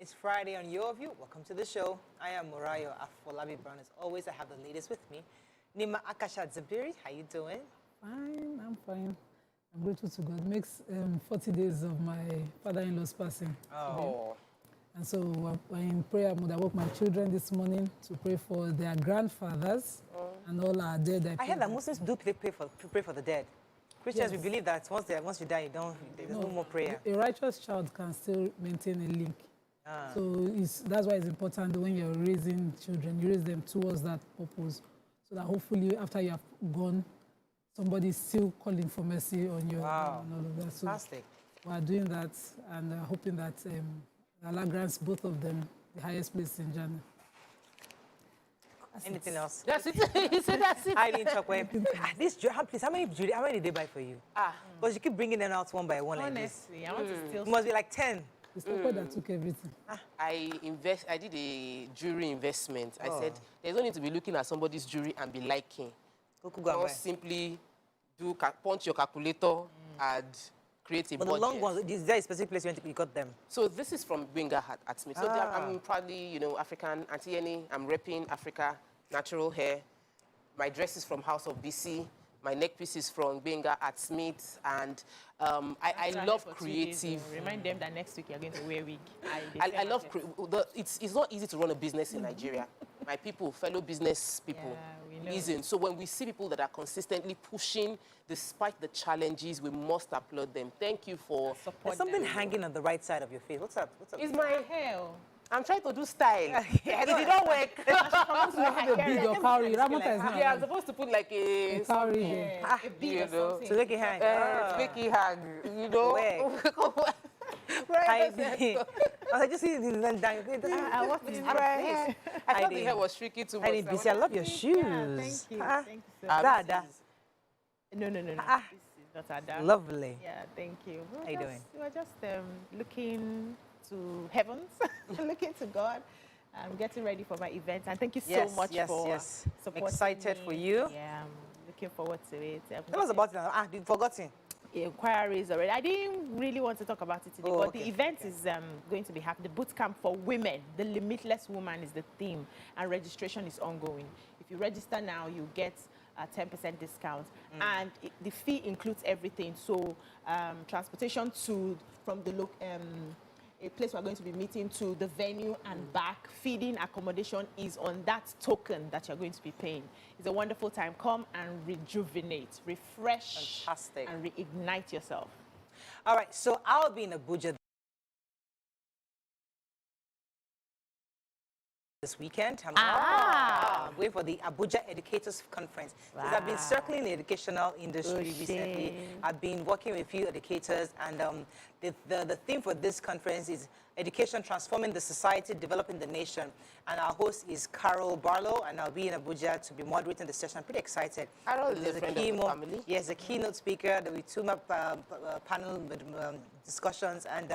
It's Friday on Your View. Welcome to the show. I am Morayo Afolabi Brown. As always, I have the latest with me. Nima Akasha Zabiri, how you doing? Fine, I'm fine. I'm grateful to God. It makes 40 days of my father-in-law's passing. Oh. And so we're in prayer mode. I woke my children this morning to pray for their grandfathers and all our dead. I heard that Muslims do pray for the dead. Christians, we believe that once you die, there's no more prayer. A righteous child can still maintain a link. So that's why it's important when you're raising children, you raise them towards that purpose. So that hopefully after you have gone, somebody's still calling for mercy on you. Wow. And all of that. So Fantastic. we're doing that and hoping that Allah grants both of them the highest place in Jannah. Anything else? That's it. He said that's it. I didn't talk about please, how many did they buy for you? Because you keep bringing them out one by one. Honestly, I want to steal. It must be like 10. It's the that took everything. I did a jewelry investment. I said, there's no need to be looking at somebody's jewelry and be liking. Just simply punch your calculator and create a budget. But the long ones, is there a specific place you got them? So this is from Benga at Smith. So I'm proudly, African. Auntie Annie, I'm repping Africa, natural hair. My dress is from House of BC. My neck piece is from Benga at Smith, and I love creative. Remind them that next week you're going to wear wig. I love it's not easy to run a business in Nigeria. My people, fellow business people, listen. So when we see people that are consistently pushing despite the challenges, we must applaud them. Thank you for supporting. There's something hanging on the right side of your face. What's up? It's my hair. I'm trying to do style. If it don't work, I'm supposed to put like a cowrie here. A bead or something. To make it hang. To make it hang. Right. I just see it in what is right? I thought the hair was tricky too much. I love your shoes. Yeah, thank you. Thank you so much. No. This is not Ada. Lovely. Yeah, thank you. How you doing? We're just looking to heavens, looking to God. I'm getting ready for my event, and thank you so much for supporting Excited me. for you. Yeah, I'm looking forward to it. Tell us about it. You've forgotten. Inquiries already. I didn't really want to talk about it today, but the event is going to be happening. The boot camp for women, the limitless woman is the theme, and registration is ongoing. If you register now, you get a 10% discount, and the fee includes everything. So transportation from the a place we're going to be meeting to the venue and back, feeding, accommodation is on that token that you're going to be paying. It's a wonderful time. Come and rejuvenate, refresh, fantastic, and reignite yourself. All right, so I'll be in Abuja this weekend. I'm going for the Abuja Educators Conference. Because I've been circling the educational industry recently. I've been working with a few educators, and the theme for this conference is Education Transforming the Society, Developing the Nation. And our host is Carol Barlow, and I'll be in Abuja to be moderating the session. I'm pretty excited. Carol is a friend of the family. Yes, a keynote speaker. There'll be two panel discussions, and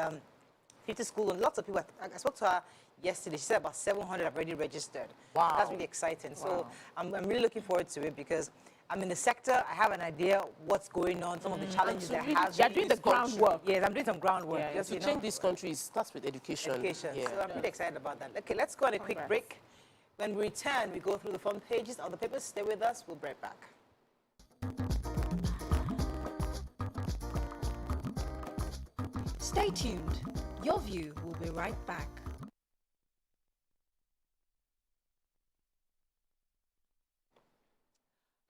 50 schools, and lots of people. I spoke to her yesterday. She said about 700 have already registered. Wow. That's really exciting. Wow. So I'm really looking forward to it because I'm in the sector. I have an idea what's going on, some of the challenges that I have. You're doing the groundwork. Yes, I'm doing some groundwork. Yeah, just to change this country, it starts with education. Yeah. So I'm pretty excited about that. Okay, let's go on a quick break. When we return, we go through the front pages of the papers. Stay with us. We'll be right back. Stay tuned. Your View will be right back.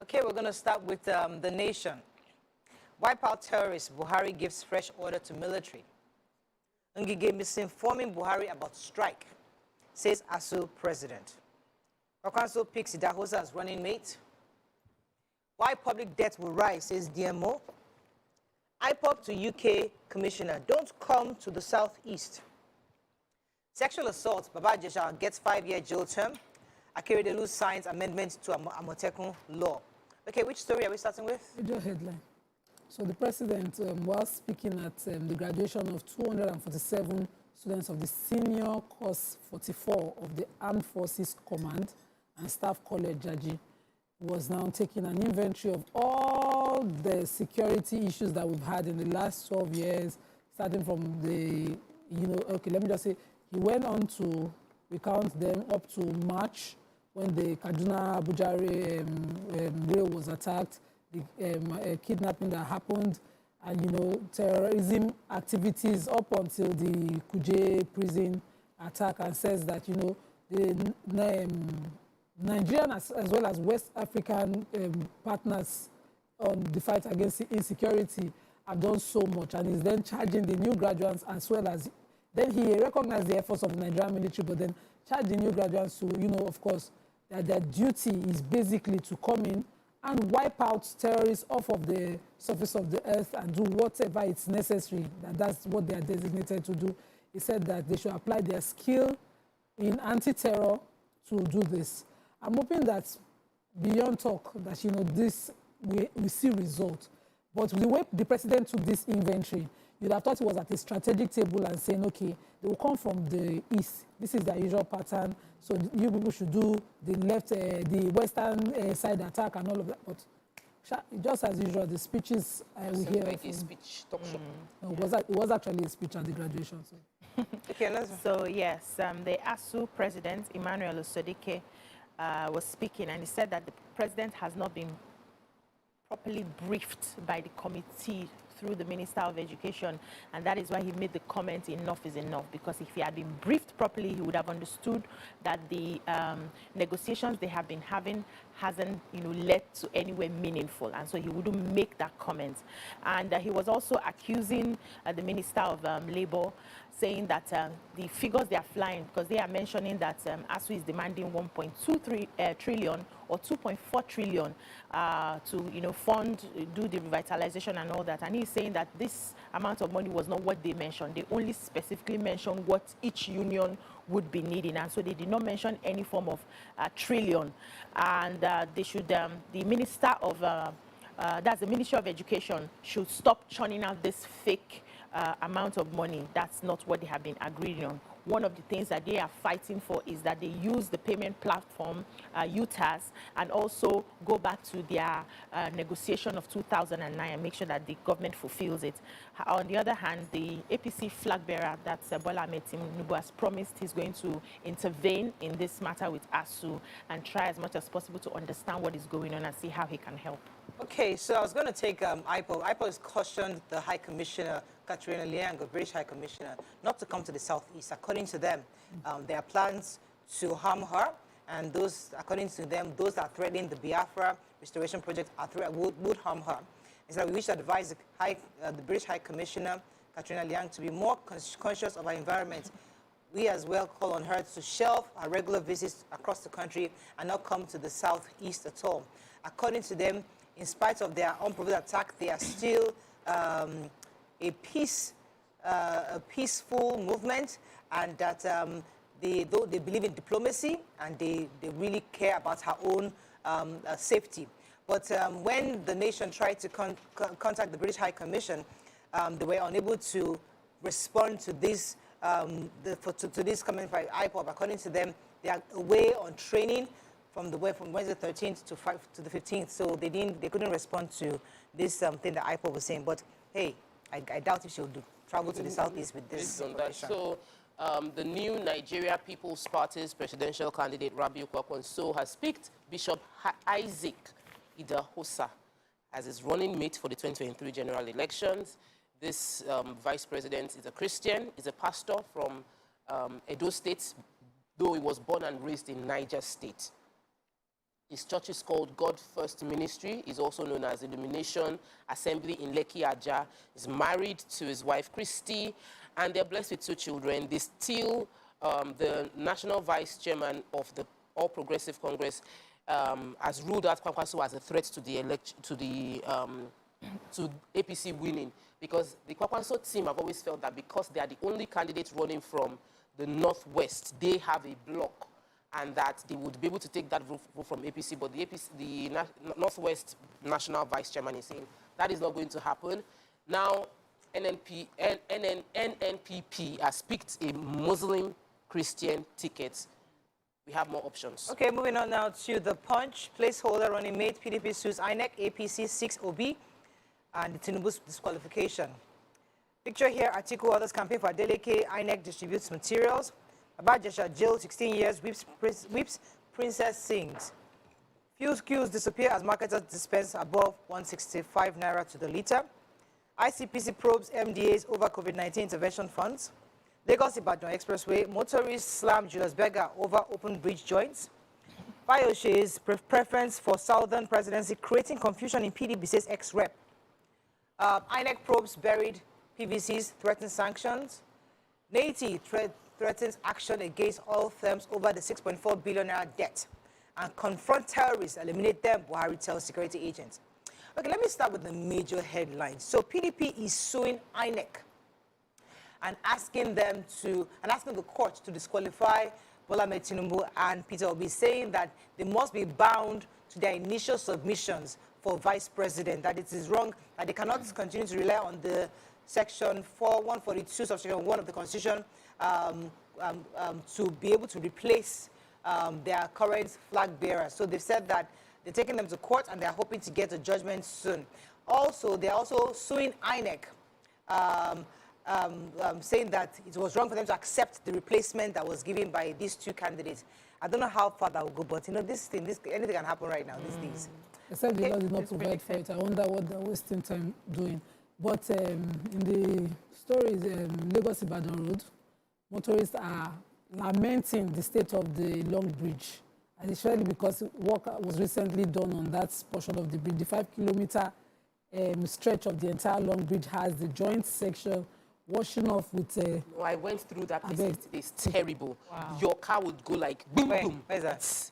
Okay, we're going to start with the nation. Wipe out terrorists. Buhari gives fresh order to military. Ngige misinforming Buhari about strike, says ASUU president. Council picks Idahosa as running mate. Why public debt will rise, says DMO. IPOB to UK commissioner, don't come to the southeast. Sexual assault, Baba Ijesha gets 5-year jail term. Akeredolu signs amendment to Amotekun law. Okay, which story are we starting with? Major headline. So the president, while speaking at the graduation of 247 students of the senior course 44 of the Armed Forces Command and Staff College, Jaji, was now taking an inventory of all the security issues that we've had in the last 12 years, starting from the you know, okay, let me just say, he went on to recount them up to March when the Kaduna-Abuja rail was attacked, the kidnapping that happened, and, you know, terrorism activities up until the Kuje prison attack, and says that, you know, the Nigerian as well as West African partners on the fight against insecurity have done so much, and is then charging the new graduates as well as, then he recognized the efforts of the Nigerian military, but then charged the new graduates to, you know, of course, that their duty is basically to come in and wipe out terrorists off of the surface of the earth and do whatever it's necessary, that's what they are designated to do. He said that they should apply their skill in anti-terror to do this. I'm hoping that beyond talk, that, you know, this, we see results. But the way the president took this inventory, you'd have thought it was at a strategic table and saying, okay, they will come from the east. This is their usual pattern. So you people should do the left, the western side attack and all of that. But just as usual, the speeches we hear. Like a speech talk show. No, it was actually a speech at the graduation. So. Okay, so yes, the ASUU president, Emmanuel Osodike, was speaking, and he said that the president has not been properly briefed by the committee through the Minister of Education, and that is why he made the comment, enough is enough, because if he had been briefed properly, he would have understood that the negotiations they have been having hasn't, you know, led to anywhere meaningful, and so he wouldn't make that comment. And he was also accusing the Minister of Labour, saying that the figures they are flying, because they are mentioning that ASUU is demanding 1.23 trillion or 2.4 trillion to, you know, fund, do the revitalization and all that. And he's saying that this amount of money was not what they mentioned. They only specifically mentioned what each union would be needing, and so they did not mention any form of trillion. And they should, the Minister of, that's the Ministry of Education, should stop churning out this fake amount of money. That's not what they have been agreeing on. One of the things that they are fighting for is that they use the payment platform, UTAS, and also go back to their negotiation of 2009 and make sure that the government fulfills it. On the other hand, the APC flag bearer, that's Bola Ahmed Tinubu, has promised he's going to intervene in this matter with ASUU and try as much as possible to understand what is going on and see how he can help. Okay, so I was going to take IPOB. IPOB has cautioned the High Commissioner, Katrina Liang, the British High Commissioner, not to come to the southeast. According to them, there are plans to harm her, and those, according to them, those that are threatening the Biafra restoration project would harm her. And so we wish to advise the British High Commissioner, Katrina Liang, to be more conscious of our environment. We as well call on her to shelve her regular visits across the country and not come to the southeast at all. According to them, in spite of their unprovoked attack, they are still a peaceful movement, and that they believe in diplomacy, and they really care about her own safety. But when the nation tried to contact the British High Commission, they were unable to respond to this to this comment by IPOB. According to them, they are away on training from Wednesday 13th to the 15th, so they couldn't respond to this thing that IPOB was saying. But hey, I doubt if she'll travel to the southeast with this operation. So the new Nigeria People's Party's presidential candidate Rabiu Kwankwaso has picked Bishop Isaac Idahosa as his running mate for the 2023 general elections. This vice president is a Christian, is a pastor from Edo State, though he was born and raised in Niger State. His church is called God First Ministry. He's also known as Illumination Assembly in Lekki, Aja. He's married to his wife, Christy, and they're blessed with 2 children. They still, the national vice chairman of the All Progressive Congress has ruled out Kwankwaso as a threat to the to APC winning, because the Kwankwaso team have always felt that because they are the only candidates running from the Northwest, they have a block, and that they would be able to take that vote from APC. But the Northwest National Vice Chairman is saying that is not going to happen. Now, NNPP has picked a Muslim Christian ticket. We have more options. Okay, moving on now to the Punch. Placeholder running mate, PDP sues INEC, APC 6 OB, and the Tinubu's disqualification. Picture here, Atiku others campaign for Adeleke, INEC distributes materials. Ijesha jail 16 years, whips princess sings. Fuel queues disappear as marketers dispense above 165 naira to the litre. ICPC probes MDAs over COVID-19 intervention funds. Lagos-Ibadan Expressway, motorists slam Julius Berger over open bridge joints. Fayoshe's preference for Southern presidency creating confusion in PDP, says ex-rep. INEC probes buried PVCs, threatens sanctions. Naiti threatens action against oil firms over the 6.4 billion naira debt. And confront terrorists, eliminate them, Buhari tells security agents. Okay, let me start with the major headlines. So PDP is suing INEC and asking the court to disqualify Bola Ahmed Tinubu and Peter Obi, saying that they must be bound to their initial submissions for vice president, that it is wrong, that they cannot continue to rely on the section 142, subsection 1 of the Constitution to be able to replace their current flag bearer. So they've said that they're taking them to court and they're hoping to get a judgment soon. Also, they're also suing INEC, saying that it was wrong for them to accept the replacement that was given by these two candidates. I don't know how far that will go, but you know, anything can happen right now these days. Except the law did not provide for it. I wonder what they're wasting time doing. But in the stories, Lagos-Ibadan Road, motorists are lamenting the state of the Long Bridge, and especially because work was recently done on that portion of the bridge. The 5-kilometer stretch of the entire Long Bridge has the joint section washing off with No, I went through that place. It's terrible. Wow. Your car would go like boom, Where? boom. Where's that? It's,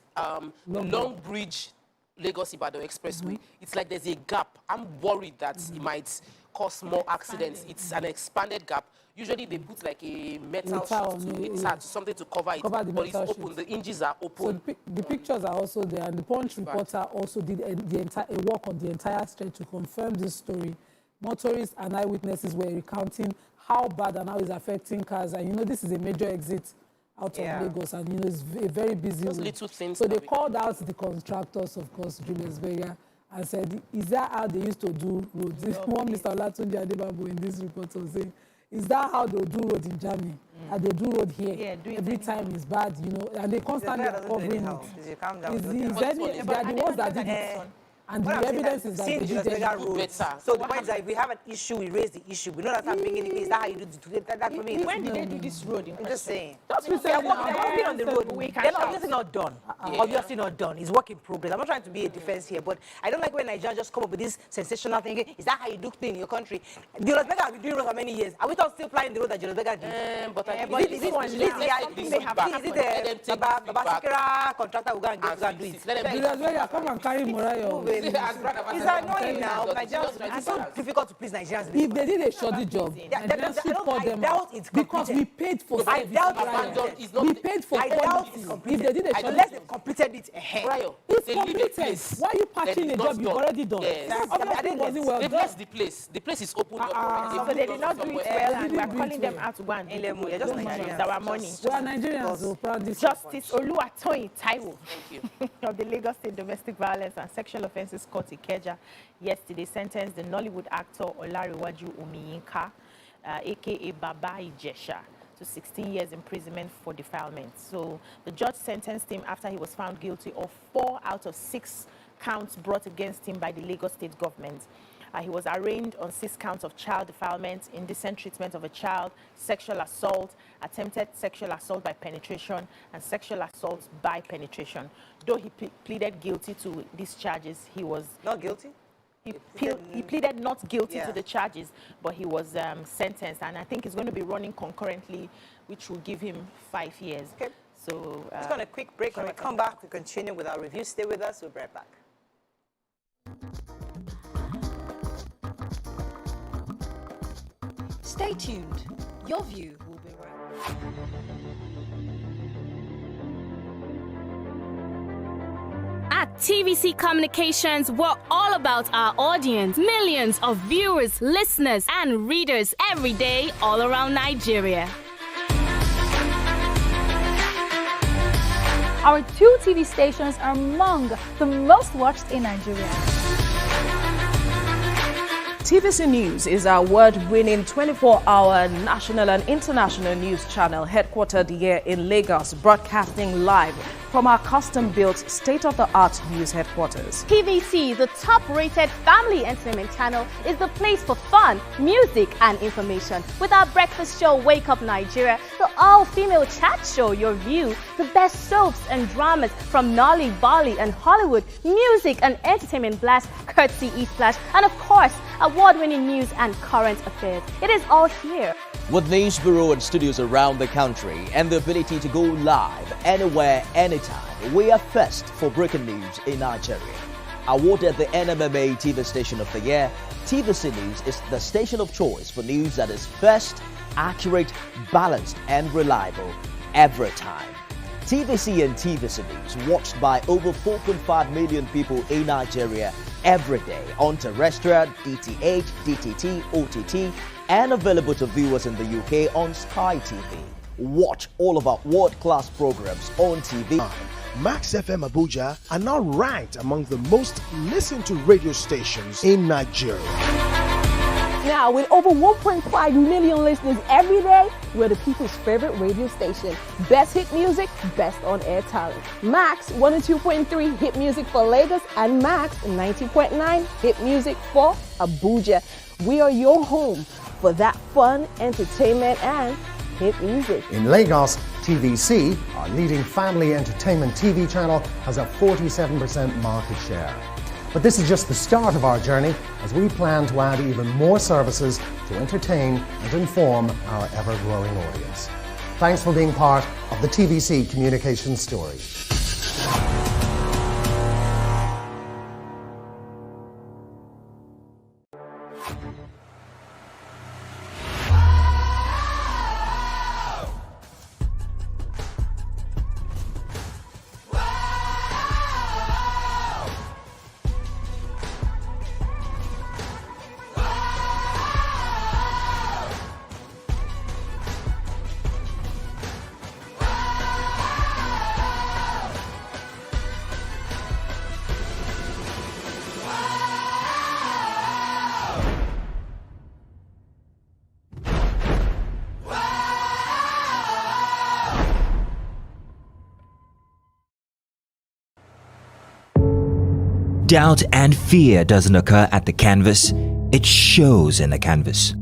Long Bridge, Lagos-Ibadan Expressway. It's like there's a gap. I'm worried that it might cause more accidents. It's an expanded gap. Usually they put like a metal sheet to it, something to cover it, but it's open. Sheet. The hinges are open. So the pictures are also there, and the Punch reporter also did a work on the entire stretch to confirm this story. Motorists and eyewitnesses were recounting how bad and how it's affecting cars. And you know, this is a major exit out of Lagos, and you know, it's a very busy Those road. little things. So they called out the contractors, of course, Julius Berger, and said, is that how they used to do roads? One Mr. Olatunji Adebabu in this report was saying, is that how they do road in Germany? And they do road here. Yeah, every time is bad, you know, and they constantly are covering it. They are the ones that did it. And the evidence is that they did it. So the point is that if we have an issue, we raise the issue. We know that I'm bringing it. Is that how you do it? That for me. When did they do this road in I'm just saying. They're working on the road. They're obviously not done. Obviously not done. It's work in progress. I'm not trying to be a defense here, but I don't like when Nigerians just come up with this sensational thing. Is that how you do things in your country? Julius Berger has been doing roads for many years. Are we not still flying the road that Julius Berger did? But is it the Babasikira contractor who go and do it? Julius Berger, come and carry Morayo. It's annoying now. It's so difficult to please Nigerians. If they did a shoddy job, Nigerians should call them out because we paid for I doubt we paid for quality. If they did a shoddy unless they completed it ahead. It's completed. Why are you patching a job you've already done? Obviously, it wasn't well They've done. left the place. The place is open. So they did not do it well, and we are calling them out to go and do it. We're just Nigerians. It's our money. We are Nigerians who practice Justice Oluwatoyin Taiwo Thank you. of the Lagos State Domestic Violence and Sexual Offences Court Ikeja yesterday sentenced the Nollywood actor Olariwaju Omiyinka, aka Baba Ijesha, to 16 years imprisonment for defilement. So the judge sentenced him after he was found guilty of 4 out of 6 counts brought against him by the Lagos State government. He was arraigned on 6 counts of child defilement, indecent treatment of a child, sexual assault, attempted sexual assault by penetration, and sexual assault by penetration. Though he pleaded guilty to these charges, he was not guilty. He pleaded not guilty to the charges, but he was sentenced, and I think he's going to be running concurrently, which will give him 5 years. Okay. So let's go on a quick break. When we come back, we continue with our review. Stay with us. We'll be right back. Stay tuned. Your View will be right back. At TVC Communications, we're all about our audience. Millions of viewers, listeners, and readers every day all around Nigeria. Our 2 TV stations are among the most watched in Nigeria. TVC News is our award-winning 24-hour national and international news channel headquartered here in Lagos, broadcasting live from our custom-built state-of-the-art news headquarters. TVC, the top-rated family entertainment channel, is the place for fun, music, and information. With our breakfast show, Wake Up Nigeria, the all-female chat show, Your View, the best soaps and dramas from Nolly, Bali, and Hollywood, music and entertainment blast, courtesy E-Flash, and of course, award-winning news and current affairs. It is all here. With news bureau and studios around the country and the ability to go live anywhere, anytime, we are first for breaking news in Nigeria. Awarded the NMMA TV Station of the Year, TVC News is the station of choice for news that is first, accurate, balanced, and reliable every time. TVC and TVC News watched by over 4.5 million people in Nigeria every day on terrestrial, DTH, DTT, OTT, and available to viewers in the UK on Sky TV. Watch all of our world-class programs on TV. Max FM Abuja are now ranked among the most listened to radio stations in Nigeria. Now, with over 1.5 million listeners every day, we're the people's favorite radio station. Best hit music, best on-air talent. Max 102.3 hit music for Lagos and Max 90.9 hit music for Abuja. We are your home for that fun, entertainment, and hit music. In Lagos, TVC, our leading family entertainment TV channel, has a 47% market share. But this is just the start of our journey, as we plan to add even more services to entertain and inform our ever-growing audience. Thanks for being part of the TVC communications story. Doubt and fear doesn't occur at the canvas, it shows in the canvas.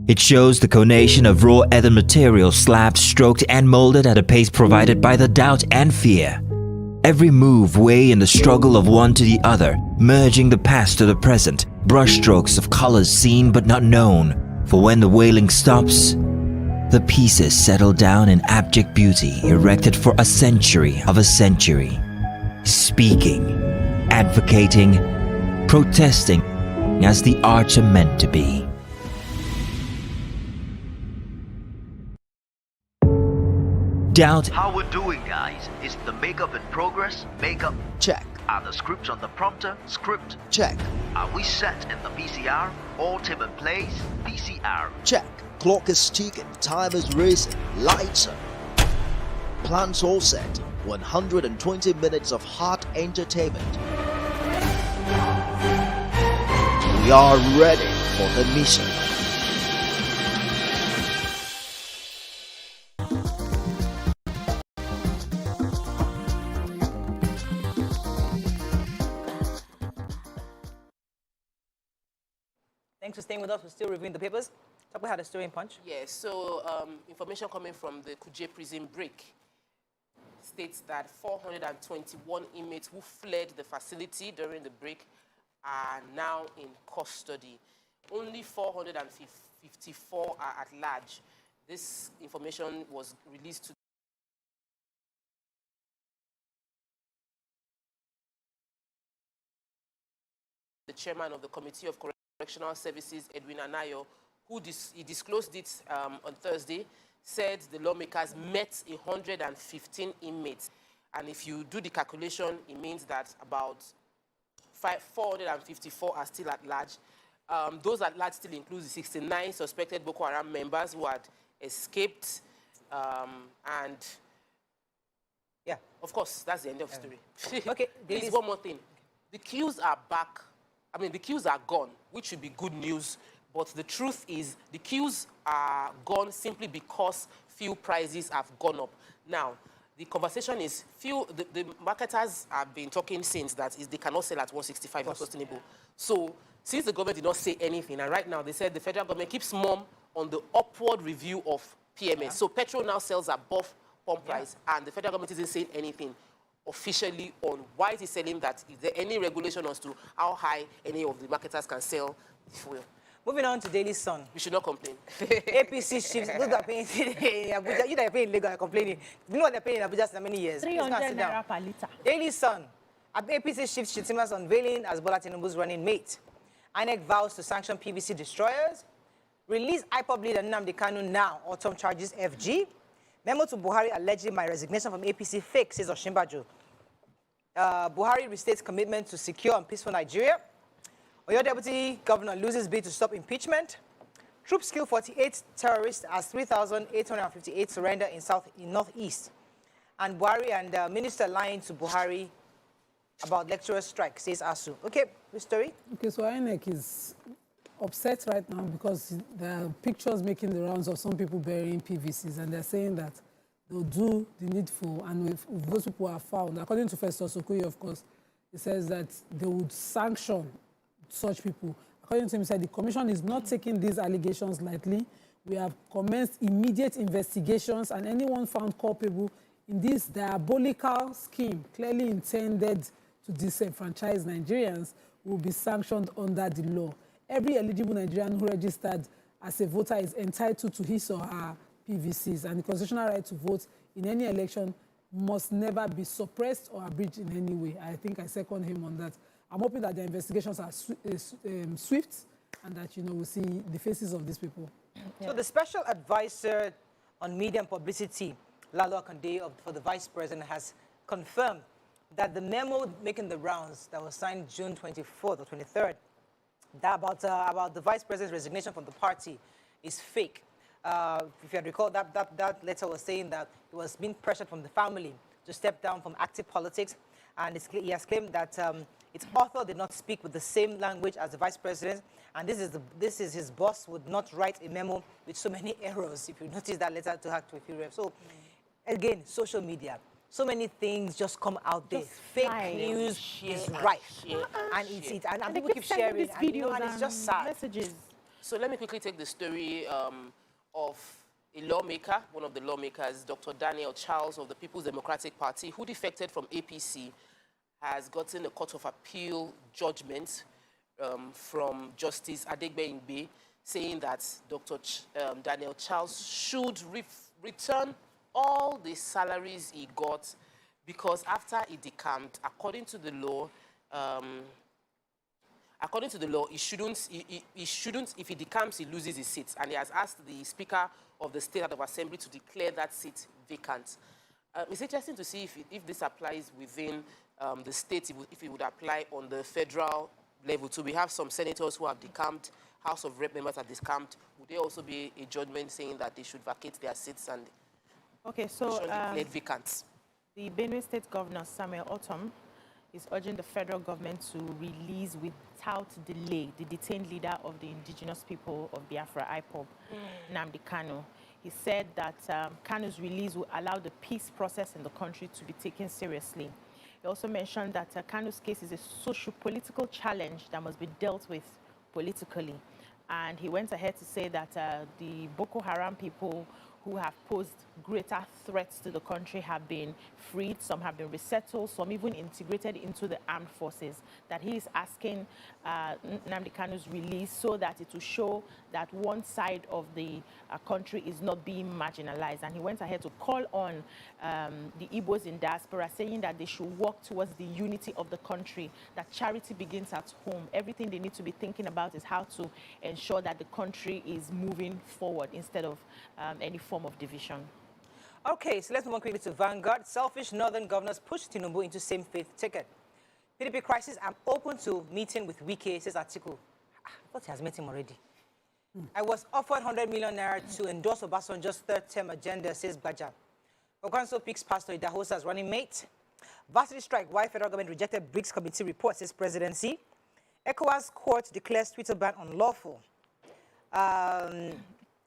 It shows the conation of raw earthen material slabbed, stroked and molded at a pace provided by the doubt and fear. Every move weigh in the struggle of one to the other, merging the past to the present, brushstrokes of colors seen but not known. For when the wailing stops, the pieces settle down in abject beauty erected for a century of a century. Speaking, advocating, protesting as the arts are meant to be. Doubt. How we're doing, guys? Is the makeup in progress? Makeup check. Are the scripts on the prompter? Script check. Are we set in the VCR? All team in place? VCR check. Clock is ticking, time is racing, lights are. Plans all set. 120 minutes of hot entertainment. We are ready for the mission. Thanks for staying with us. We're still reviewing the papers. Talk about the story in Punch. Yes, so information coming from the Kuje prison break states that 421 inmates who fled the facility during the break are now in custody. Only 454 are at large. This information was released to the chairman of the Committee of Correctional Services, Edwin Anayo, who he disclosed it on Thursday, said the lawmakers met 115 inmates. And if you do the calculation, it means that about 454 are still at large. Those at large still include the 69 suspected Boko Haram members who had escaped. And of course, that's the end of the story. Okay, There's one more thing. The queues are back I mean, the queues are gone, which should be good news. But the truth is the queues are gone simply because fuel prices have gone up. Now, the conversation is the marketers have been talking since that they cannot sell at 165 unsustainable. So since the government did not say anything, and right now they said the federal government keeps mum on the upward review of PMS. Yeah. So petrol now sells above pump price, and the federal government isn't saying anything officially on why it is selling that. Is there any regulation as to how high any of the marketers can sell the fuel? Moving on to Daily Sun. We should not complain. APC shifts. Those that are paying in Abuja, you that are paying in Lagos are complaining. You know what they're paying in Abuja for many years. 300 naira per litre. Daily Sun. APC shifts Shitima's unveiling as Bola Tinubu's running mate. INEC vows to sanction PVC destroyers. Release IPOB leader Nnamdi Kanu now. Autumn charges FG. Memo to Buhari alleging my resignation from APC fake, says Oshimbajo. Buhari restates commitment to secure and peaceful Nigeria. Oyo Deputy Governor loses bid to stop impeachment. Troops kill 48 terrorists as 3,858 surrender in Northeast. And Buhari and Minister lying to Buhari about lecturer strike, says ASUU. Okay, which story? Okay, so INEC is upset right now because there are pictures making the rounds of some people burying PVCs, and they're saying that they'll do the needful, and if those people are found, according to Festus Okoye, of course, he says that they would sanction such people. According to him, he said the commission is not taking these allegations lightly. We have commenced immediate investigations, and anyone found culpable in this diabolical scheme, clearly intended to disenfranchise Nigerians, will be sanctioned under the law. Every eligible Nigerian who registered as a voter is entitled to his or her PVCs, and the constitutional right to vote in any election must never be suppressed or abridged in any way. I think I second him on that. I'm hoping that the investigations are swift, and that, you know, we'll see the faces of these people. Yeah. So the special advisor on media and publicity, Lalo Akande, for the vice president, has confirmed that the memo making the rounds that was signed June 24th or 23rd, that about the vice president's resignation from the party is fake. If you recall, that letter was saying that he was being pressured from the family to step down from active politics, and he has claimed that its author did not speak with the same language as the vice president, and this is his boss would not write a memo with so many errors. If you notice that letter to Hack to Ref. So again, social media, so many things just come out there. Fake news is rife, and and people keep sharing, and it's just sad. Messages. So let me quickly take the story of a lawmaker, one of the lawmakers, Dr. Daniel Charles of the People's Democratic Party, who defected from APC, has gotten a Court of Appeal judgment from Justice Adegbe Ingbe, saying that Dr. Daniel Charles should return all the salaries he got, because after he decamped, according to the law, he shouldn't, if he decamps, he loses his seat. And he has asked the Speaker of the State House of Assembly to declare that seat vacant. It's interesting to see if this applies within the state, if it would apply on the federal level too. We have some senators who have decamped, House of Rep members have decamped. Would there also be a judgment saying that they should vacate their seats and declared vacant? The Benue State Governor, Samuel Otom, is urging the federal government to release without delay the detained leader of the indigenous people of Biafra, IPOB, Nnamdi Kanu. He said that Kanu's release will allow the peace process in the country to be taken seriously. He also mentioned that Kanu's case is a socio-political challenge that must be dealt with politically. And he went ahead to say that the Boko Haram people who have posed greater threats to the country have been freed, some have been resettled, some even integrated into the armed forces, that he is asking Nnamdi Kanu's release so that it will show that one side of the country is not being marginalized. And he went ahead to call on the Igbos in diaspora, saying that they should work towards the unity of the country, that charity begins at home. Everything they need to be thinking about is how to ensure that the country is moving forward instead of any form of division. Okay, so let's move on quickly to Vanguard. Selfish northern governors push Tinubu into same faith ticket. PDP crisis, I'm open to meeting with Wike, says article. I thought he has met him already. I was offered 100 million naira to endorse Obasanjo's third-term agenda, says Baja. Okanso picks Pastor Idahosa as running mate. Varsity strike, why federal government rejected BRICS committee report, says presidency. ECOWAS court declares Twitter ban unlawful.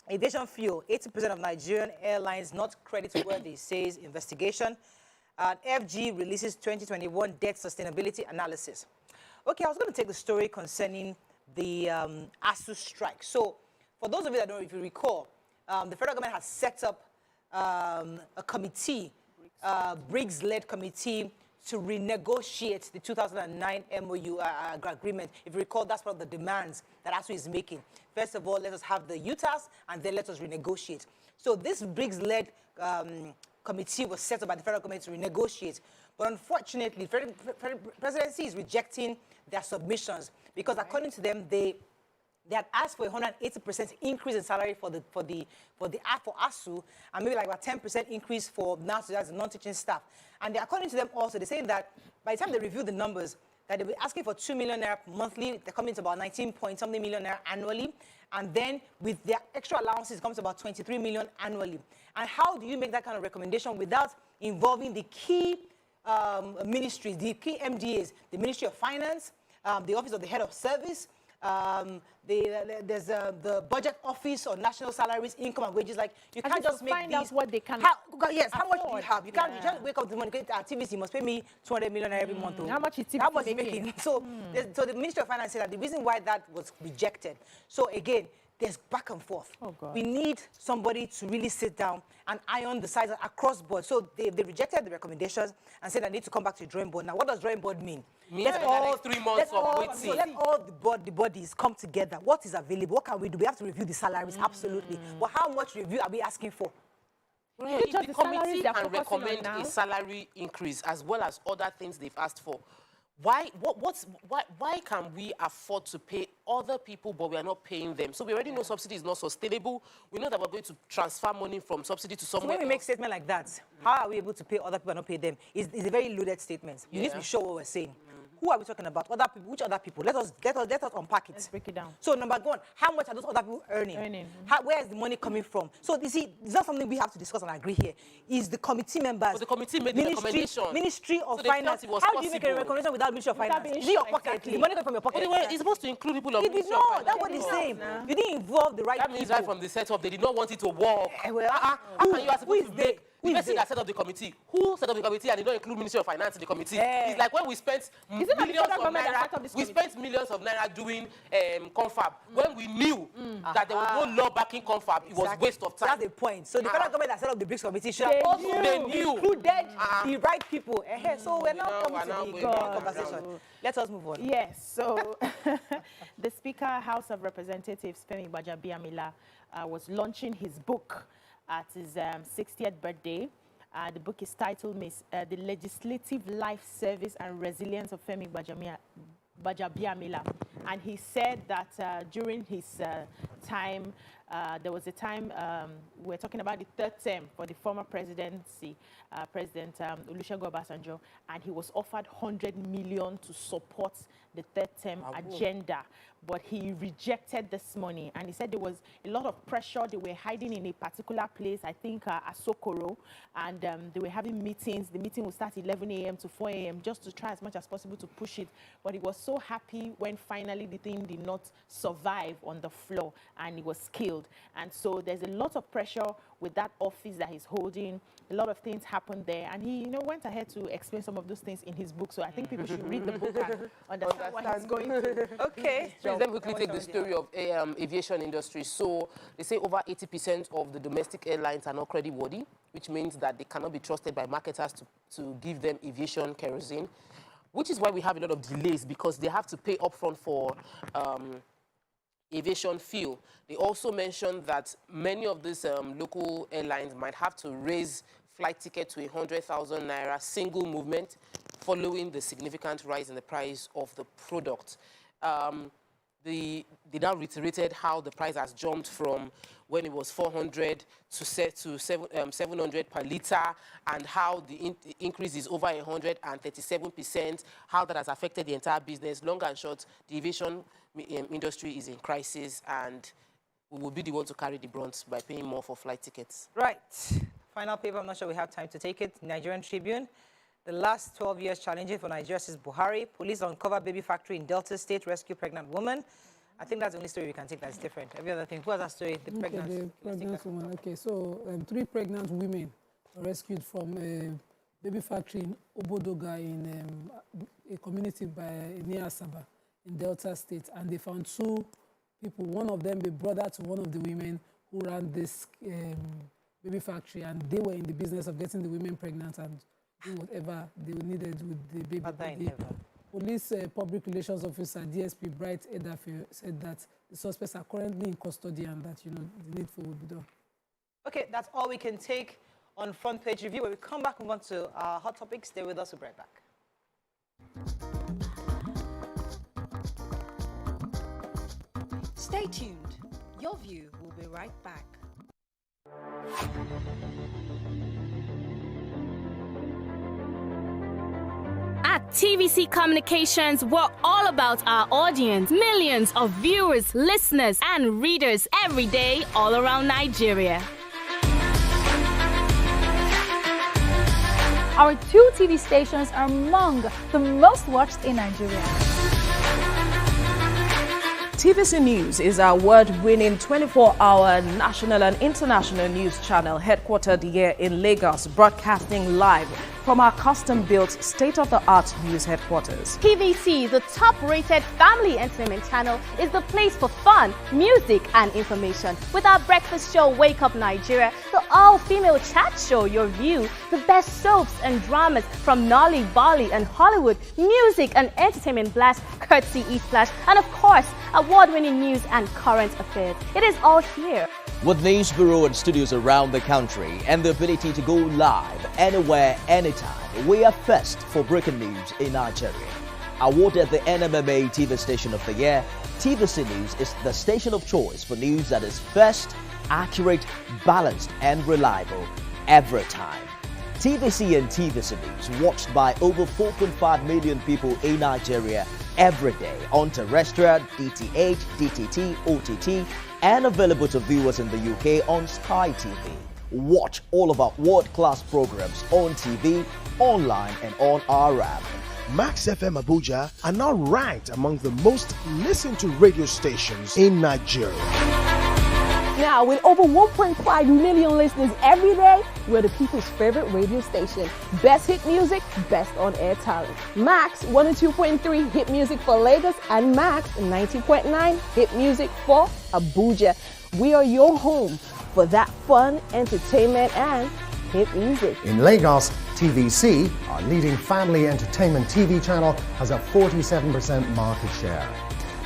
Aviation fuel, 80% of Nigerian airlines not creditworthy, says investigation. FG releases 2021 debt sustainability analysis. Okay, I was going to take the story concerning the ASUU strike. So, for those of you that don't know, if you recall, the federal government has set up a committee, Briggs-led committee, to renegotiate the 2009 MOU agreement. If you recall, that's one of the demands that ASUU is making. First of all, let us have the UTAS, and then let us renegotiate. So this Briggs-led committee was set up by the federal government to renegotiate. But unfortunately, the presidency is rejecting their submissions because, according to them, they had asked for a 180% increase in salary for ASUU, and maybe like about 10% increase for nurses and non-teaching staff. And according to them also, they're saying that by the time they review the numbers, that they'll be asking for 2 million naira monthly, they're coming to about 19-point-something million naira annually. And then with their extra allowances, it comes to about 23 million annually. And how do you make that kind of recommendation without involving the key ministries, the key MDAs, the Ministry of Finance, the Office of the Head of Service, there's the budget office on national salaries, income and wages. Like, you can't just make find these. out what they can How afford. much do you have? You can't just wake up the money, get TVC, you must pay me 200 million every month. How much is TVC How much making? So the Ministry of Finance said that the reason why that was rejected. So again, there's back and forth. Oh, God. We need somebody to really sit down and iron the sides across board. So they rejected the recommendations and said I need to come back to the drawing board. Now, what does drawing board mean? Let all 3 months of waiting. So let all the bodies come together. What is available? What can we do? We have to review the salaries, absolutely. But how much review are we asking for? Right. If the committee can recommend a salary increase as well as other things they've asked for, why can we afford to pay other people but we are not paying them? So we already know subsidy is not sustainable. We know that we're going to transfer money from subsidy to somewhere So when we make a statement like that, how are we able to pay other people and not pay them? It's a very loaded statement. You need to be sure what we're saying. Who are we talking about? Other people? Which other people? Let us unpack it. Let's break it down. So number one, how much are those other people earning? Where is the money coming from? So you see, it's not something we have to discuss and agree here. Is the committee members? But the committee made the recommendation. Ministry of So Finance. How do you make a recommendation without Ministry of Finance? Is it your pocket? Exactly. The money going from your pocket? Anyway, it's supposed to include people of You did Ministry of not. Finance. That's what he's saying. You didn't involve the right That people. means right from the setup, they did not want it to work. How can you are supposed to make the person that set up the committee? Who set up the committee and did not include Ministry of Finance in the committee? It's like when we spent millions of naira doing confab. When we knew that there was no law backing confab, it was waste of time. That's the point. So the federal government that set up the BRICS committee should have included the right people. So we're now coming to the conversation. Let us move on. Yes. So the Speaker, House of Representatives, Femi Gbajabiamila, was launching his book at his 60th birthday. The book is titled The Legislative Life Service and Resilience of Femi Gbajabiamila. And he said that during his time, there was a time, we're talking about the third term for the former presidency, President Olusegun Obasanjo, and he was offered 100 million to support the third term agenda. But he rejected this money, and he said there was a lot of pressure. They were hiding in a particular place, I think Asokoro, and they were having meetings. The meeting would start 11 a.m. to 4 a.m. just to try as much as possible to push it. But he was so happy when finally the thing did not survive on the floor and he was killed. And so there's a lot of pressure with that office that he's holding. A lot of things happened there, and he, went ahead to explain some of those things in his book. So I think people should read the book and understand what he's going through. Okay. Please let me quickly take the story of aviation industry. So they say over 80% of the domestic airlines are not creditworthy, which means that they cannot be trusted by marketers to give them aviation kerosene, which is why we have a lot of delays, because they have to pay upfront for aviation fuel. They also mentioned that many of these local airlines might have to raise flight ticket to 100,000 naira single movement following the significant rise in the price of the product. They now reiterated how the price has jumped from when it was 400 to 700 per litre, and how the increase is over 137%, how that has affected the entire business. Long and short, the aviation industry is in crisis, and we will be the one to carry the brunt by paying more for flight tickets. Right. Final paper, I'm not sure we have time to take it. Nigerian Tribune. The last 12 years challenging for Nigeria, says Buhari. Police uncover baby factory in Delta State, rescue pregnant woman. I think that's the only story we can take that's different. Every other thing. Who has that story? The pregnant. The pregnant woman. Okay, so 3 pregnant women were rescued from a baby factory in Obodoga in a community near Asaba in Delta State, and they found 2 people. One of them, a brother to one of the women who ran this baby factory, and they were in the business of getting the women pregnant and do whatever they needed with the baby. The police public relations officer, DSP Bright Edafe, said that the suspects are currently in custody and that, the needful will be done. Okay, that's all we can take on Front Page Review. When we come back, we want to our hot topics. Stay with us. We'll be right back. Stay tuned. Your View will be right back. At TVC Communications, we're all about our audience. Millions of viewers, listeners, and readers every day all around Nigeria. Our 2 TV stations are among the most watched in Nigeria. TVC News is our award-winning 24-hour national and international news channel headquartered here in Lagos, broadcasting live from our custom-built state-of-the-art news headquarters. TVC, the top-rated family entertainment channel, is the place for fun, music, and information. With our breakfast show, Wake Up Nigeria, the all-female chat show, Your View, the best soaps and dramas from Nollywood, Bollywood, and Hollywood, music and entertainment blast, courtesy eSplash, and of course, award-winning news and current affairs. It is all here. With news bureau and studios around the country and the ability to go live anywhere, anytime, we are first for breaking news in Nigeria. Awarded the NMMA TV Station of the Year, TVC News is the station of choice for news that is first, accurate, balanced, and reliable every time. TVC and TVC News watched by over 4.5 million people in Nigeria every day on terrestrial, DTH, DTT, OTT, and available to viewers in the UK on Sky TV. Watch all of our world-class programs on TV, online, and on our app. Max FM Abuja are now ranked among the most listened to radio stations in Nigeria. Now, with over 1.5 million listeners every day, we're the people's favorite radio station. Best hit music, best on-air talent. Max 102.3 hit music for Lagos and Max 90.9 hit music for Abuja. We are your home for that fun, entertainment, and hit music. In Lagos, TVC, our leading family entertainment TV channel, has a 47% market share.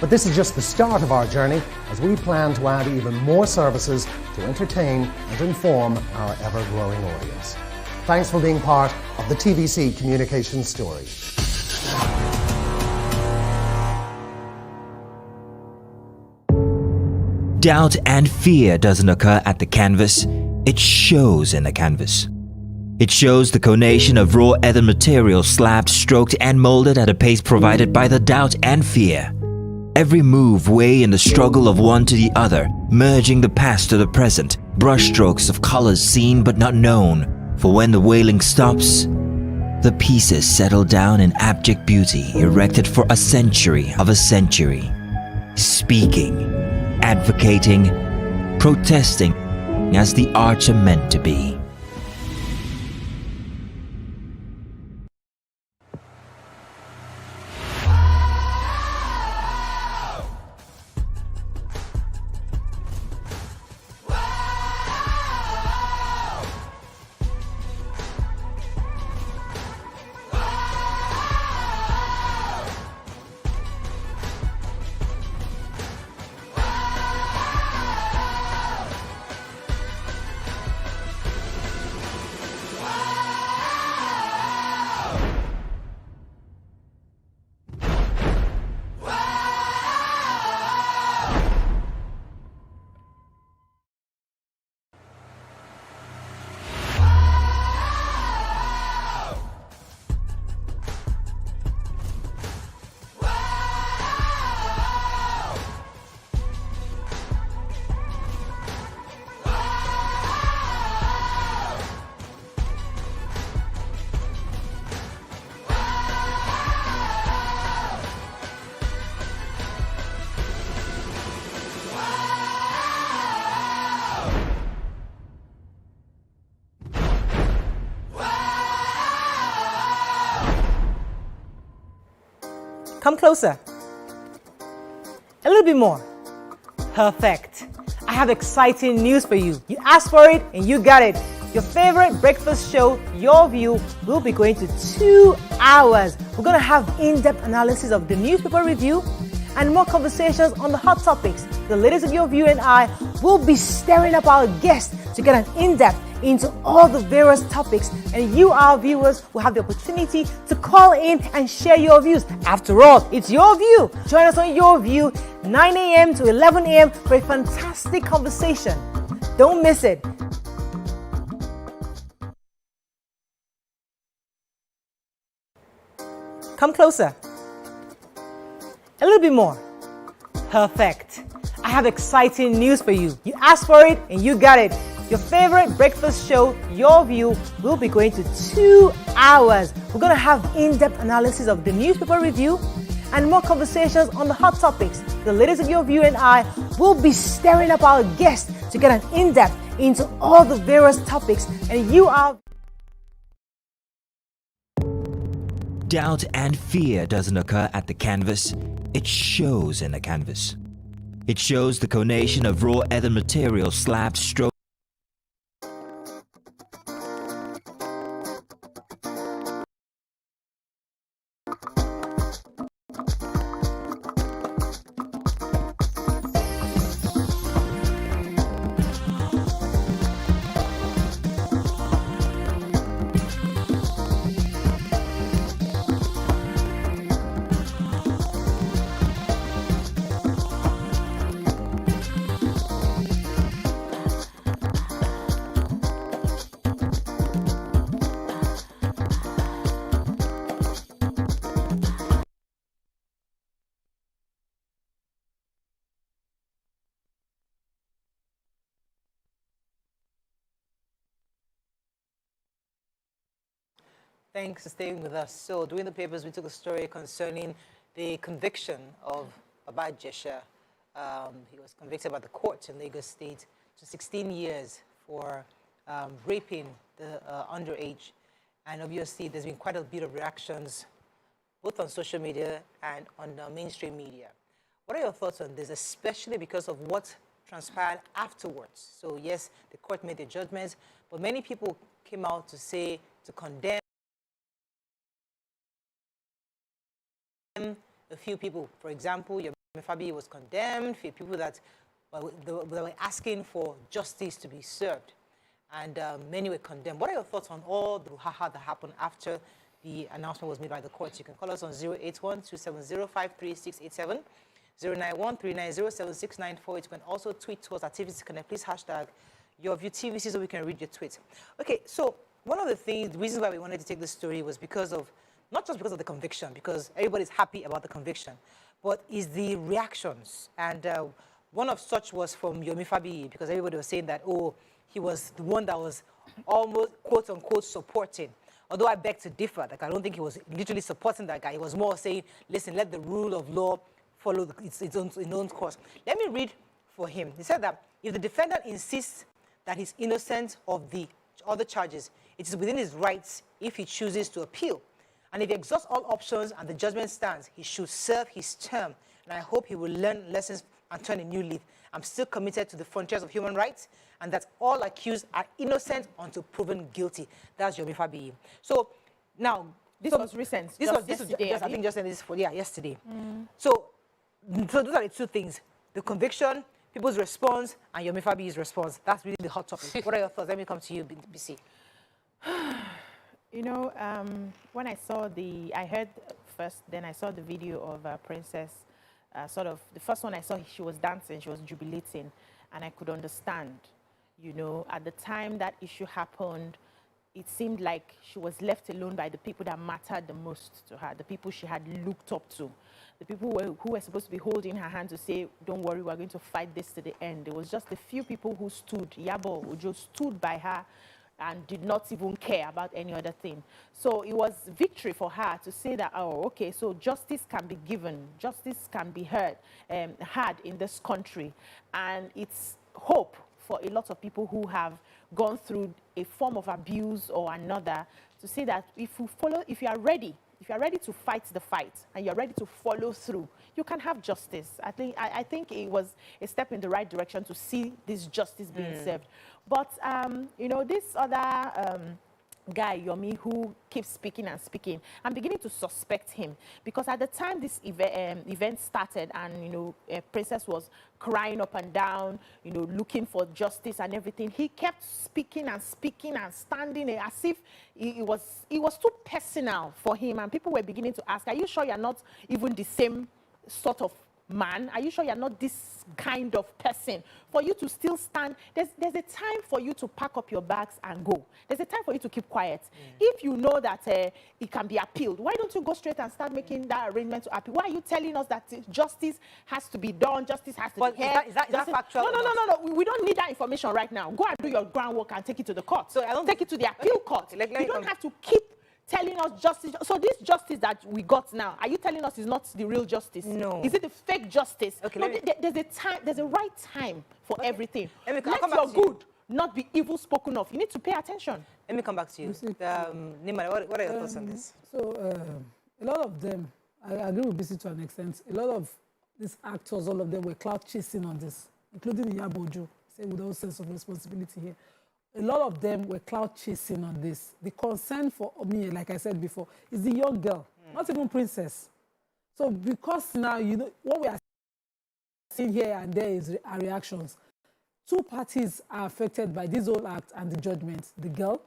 But this is just the start of our journey as we plan to add even more services to entertain and inform our ever-growing audience. Thanks for being part of the TVC communication story. Doubt and fear doesn't occur at the canvas, it shows in the canvas. It shows the conation of raw earthen material slabbed, stroked, and molded at a pace provided by the doubt and fear. Every move way in the struggle of one to the other, merging the past to the present, brushstrokes of colors seen but not known. For when the wailing stops, the pieces settle down in abject beauty erected for a century of a century. Speaking, advocating, protesting as the arts are meant to be. Come closer. A little bit more. Perfect. I have exciting news for you. You asked for it and you got it. Your favorite breakfast show, Your View, will be going to 2 hours. We're going to have in-depth analysis of the newspaper review and more conversations on the hot topics. The ladies of Your View and I will be stirring up our guests to get an in-depth into all the various topics, and you, our viewers, will have the opportunity to call in and share your views. After all, it's your view. Join us on Your View, 9 a.m. to 11 a.m. for a fantastic conversation. Don't miss it. Come closer. A little bit more. Perfect. I have exciting news for you. You asked for it and you got it. Your favorite breakfast show, Your View, will be going to 2 hours. We're going to have in-depth analysis of the newspaper review and more conversations on the hot topics. The ladies of Your View and I will be stirring up our guests to get an in-depth into all the various topics, and you are... Doubt and fear doesn't occur at the canvas, it shows in the canvas. It shows the conation of raw earthen material slab stroke. Thanks for staying with us. So, during the papers, we took a story concerning the conviction of Baba Ijesha. He was convicted by the court in Lagos State to 16 years for raping the underage. And obviously, there's been quite a bit of reactions, both on social media and on mainstream media. What are your thoughts on this, especially because of what transpired afterwards? So, yes, the court made their judgments, but many people came out to say, to condemn. A few people, for example, your Fabi was condemned, a few people that were asking for justice to be served, and many were condemned. What are your thoughts on all the brouhaha that happened after the announcement was made by the courts? You can call us on 081-270-53687, 091-390-7694. You can also tweet to us at TVC Connect. Please hashtag YourViewTVC so we can read your tweets. Okay, so one of the reasons why we wanted to take this story was because of, not just because of the conviction, because everybody's happy about the conviction, but is the reactions. And one of such was from Yomi Fabi, because everybody was saying that, oh, he was the one that was almost, quote unquote, supporting. Although I beg to differ, like I don't think he was literally supporting that guy. He was more saying, listen, let the rule of law follow its own course. Let me read for him. He said that if the defendant insists that he's innocent of the other charges, it is within his rights if he chooses to appeal. And if he exhausts all options and the judgment stands, he should serve his term. And I hope he will learn lessons and turn a new leaf. I'm still committed to the frontiers of human rights, and that all accused are innocent until proven guilty. That's Yomi Fabi. So now, this was recent. This was yesterday. I think just this for yesterday. So those are the two things: the conviction, people's response, and Yomi Fabi's response. That's really the hot topic. What are your thoughts? Let me come to you, BC. You know, when I heard first, then I saw the video of Princess, the first one I saw, she was dancing, she was jubilating, and I could understand, you know, at the time that issue happened, it seemed like she was left alone by the people that mattered the most to her, the people she had looked up to, the people who were supposed to be holding her hand to say, don't worry, we're going to fight this to the end. There was just a few people who stood, Yabo Ojo stood by her, and did not even care about any other thing. So it was victory for her to say that, oh, okay, so justice can be given, justice can be had in this country. And it's hope for a lot of people who have gone through a form of abuse or another to say that if you are ready if you're ready to fight the fight and you're ready to follow through, you can have justice. I think it was a step in the right direction to see this justice being served. But, you know, this other guy, Yomi, who keeps speaking and speaking, I'm beginning to suspect him, because at the time this event started and, you know, Princess was crying up and down, you know, looking for justice and everything, he kept speaking and standing there as if it was too personal for him, and people were beginning to ask, are you sure you're not even the same sort of man? Are you sure you're not this kind of person for you to still stand? There's a time for you to pack up your bags and go. There's a time for you to keep quiet. If you know that it can be appealed, why don't you go straight and start making that arrangement to appeal? Why are you telling us that justice has to be done, justice has to be here? Is that factual? No. We don't need that information right now. Go and do your groundwork and take it to the court. So I don't take it to the appeal court. You don't have to keep telling us justice. So this justice that we got now, are you telling us is not the real justice? No. Is it the fake justice? Okay, no, there's a right time for everything. Let your good not be evil spoken of. You need to pay attention. Let me come back to you. Nima, what are your thoughts on this? So a lot of them, I agree with BC to an extent, a lot of these actors, all of them were cloud chasing on this, including Yabojo, say with all sense of responsibility here. A lot of them were cloud chasing on this. The concern for me, like I said before, is the young girl, not even Princess. So because now, you know, what we are seeing here and there is our reactions. Two parties are affected by this whole act and the judgment. The girl,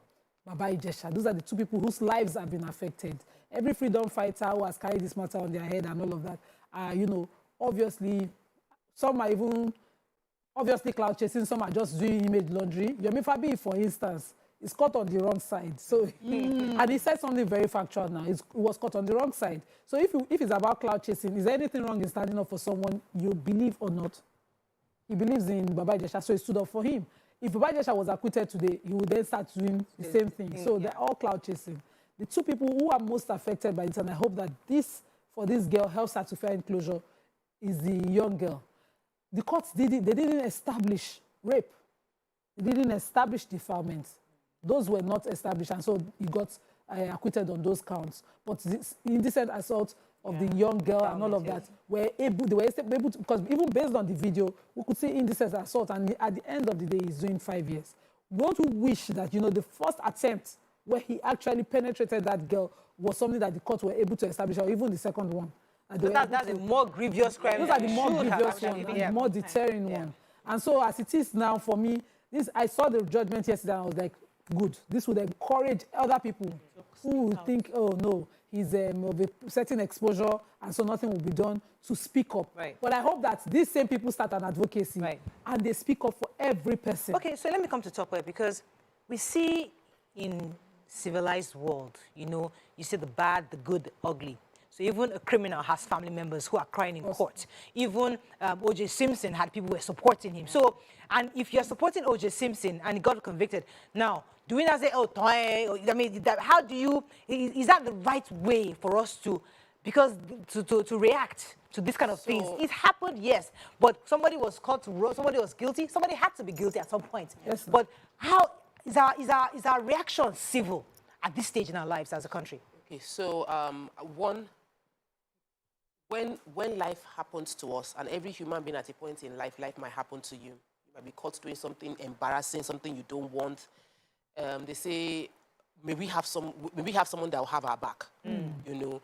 Baba Ijesha. Those are the two people whose lives have been affected. Every freedom fighter who has carried this matter on their head and all of that, you know, obviously, some are even obviously cloud chasing, some are just doing image laundry. Yomi Fabi, for instance, is caught on the wrong side. So, and he said something very factual now. It was caught on the wrong side. So if it's about cloud chasing, is there anything wrong in standing up for someone you believe or not? He believes in Baba Ijesha, so he stood up for him. If Baba Ijesha was acquitted today, he would then start doing the same thing. So they're all cloud chasing. The two people who are most affected by it, and I hope that for this girl, helps her to fair closure, is the young girl. The courts they didn't establish rape. They didn't establish defilement. Those were not established, and so he got acquitted on those counts. But this indecent assault of the young girl and all of that, they were able to, because even based on the video, we could see indecent assault, and at the end of the day, he's doing 5 years. Don't you wish that, you know, the first attempt where he actually penetrated that girl was something that the court were able to establish, or even the second one? That's a more grievous crime. Those are the more grievous one, and the more deterring one. And so as it is now, for me, I saw the judgment yesterday, and I was like, good. This would encourage other people who would think, oh no, he's of a certain exposure, and so nothing will be done, to speak up. Right. But I hope that these same people start an advocacy, and they speak up for every person. Okay, so let me come to top way, because we see in civilized world, you know, you see the bad, the good, the ugly. So even a criminal has family members who are crying in court. Even O.J. Simpson had people who were supporting him. So, and if you're supporting O.J. Simpson and he got convicted, now, do we not say, oh, I mean, how do you, is that the right way for us to, because to react to this kind of things? It happened, yes, but somebody was caught, somebody was guilty, somebody had to be guilty at some point. Yes, but how is our reaction civil at this stage in our lives as a country? Okay, so when life happens to us, and every human being at a point in life might happen to you. You might be caught doing something embarrassing, something you don't want. They say, may we have someone that will have our back. You know,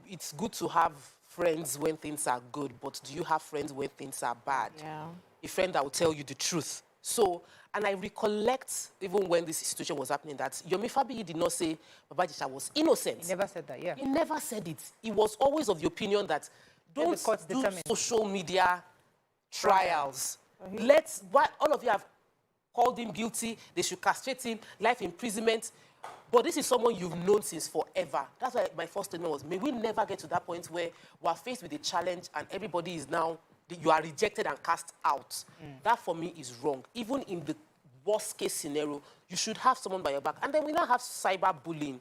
it's good to have friends when things are good, but do you have friends when things are bad? Yeah. A friend that will tell you the truth. So, and I recollect, even when this situation was happening, that Yomi Fabiyi did not say Baba Ijesha was innocent. He never said that, yeah. He never said it. He was always of the opinion that don't do social media trials. All of you have called him guilty, they should castrate him, life imprisonment. But this is someone you've known since forever. That's why my first statement was, may we never get to that point where we're faced with a challenge and everybody is now, you are rejected and cast out. That for me is wrong. Even in the worst case scenario, you should have someone by your back. And then we now have cyberbullying.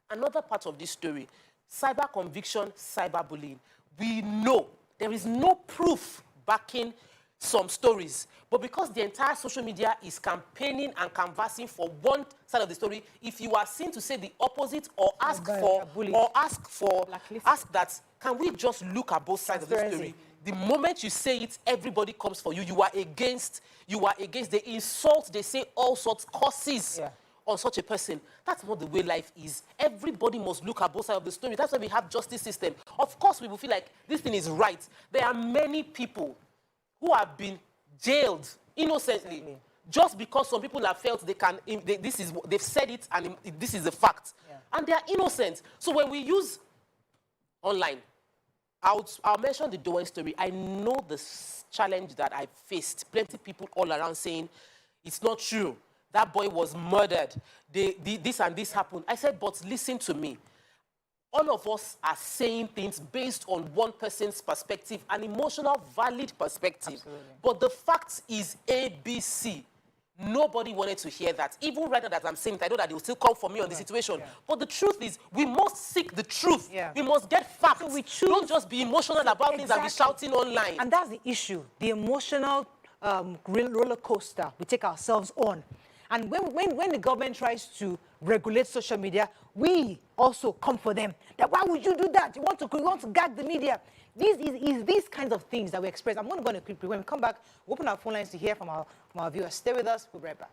Another part of this story, cyber conviction, cyberbullying. We know there is no proof backing some stories. But because the entire social media is campaigning and canvassing for one side of the story, if you are seen to say the opposite or ask that, can we just look at both sides of the story? The moment you say it, everybody comes for you. You are against, they insult, they say all sorts curses on such a person. That's not the way life is. Everybody must look at both sides of the story. That's why we have justice system. Of course, we will feel like this thing is right. There are many people who have been jailed innocently just because some people have felt they've said it and this is a fact. And they are innocent. So when we use online, I'll mention the Doan story. I know the challenge that I faced. Plenty of people all around saying, it's not true. That boy was murdered. This and this happened. I said, but listen to me. All of us are saying things based on one person's perspective, an emotional, valid perspective. Absolutely. But the fact is ABC. Nobody wanted to hear that. Even right now that I'm saying it, I know that they will still come for me on the situation. But the truth is, we must seek the truth. We must get facts. So we choose. Don't just be emotional about things and be shouting online. And that's the issue, the emotional roller coaster we take ourselves on. And when the government tries to regulate social media, we also come for them. That why would you do that? You want to gag the media. These kinds of things that we express. I'm going to quickly, when we come back, we'll open our phone lines to hear from our viewers. Stay with us. We'll be right back.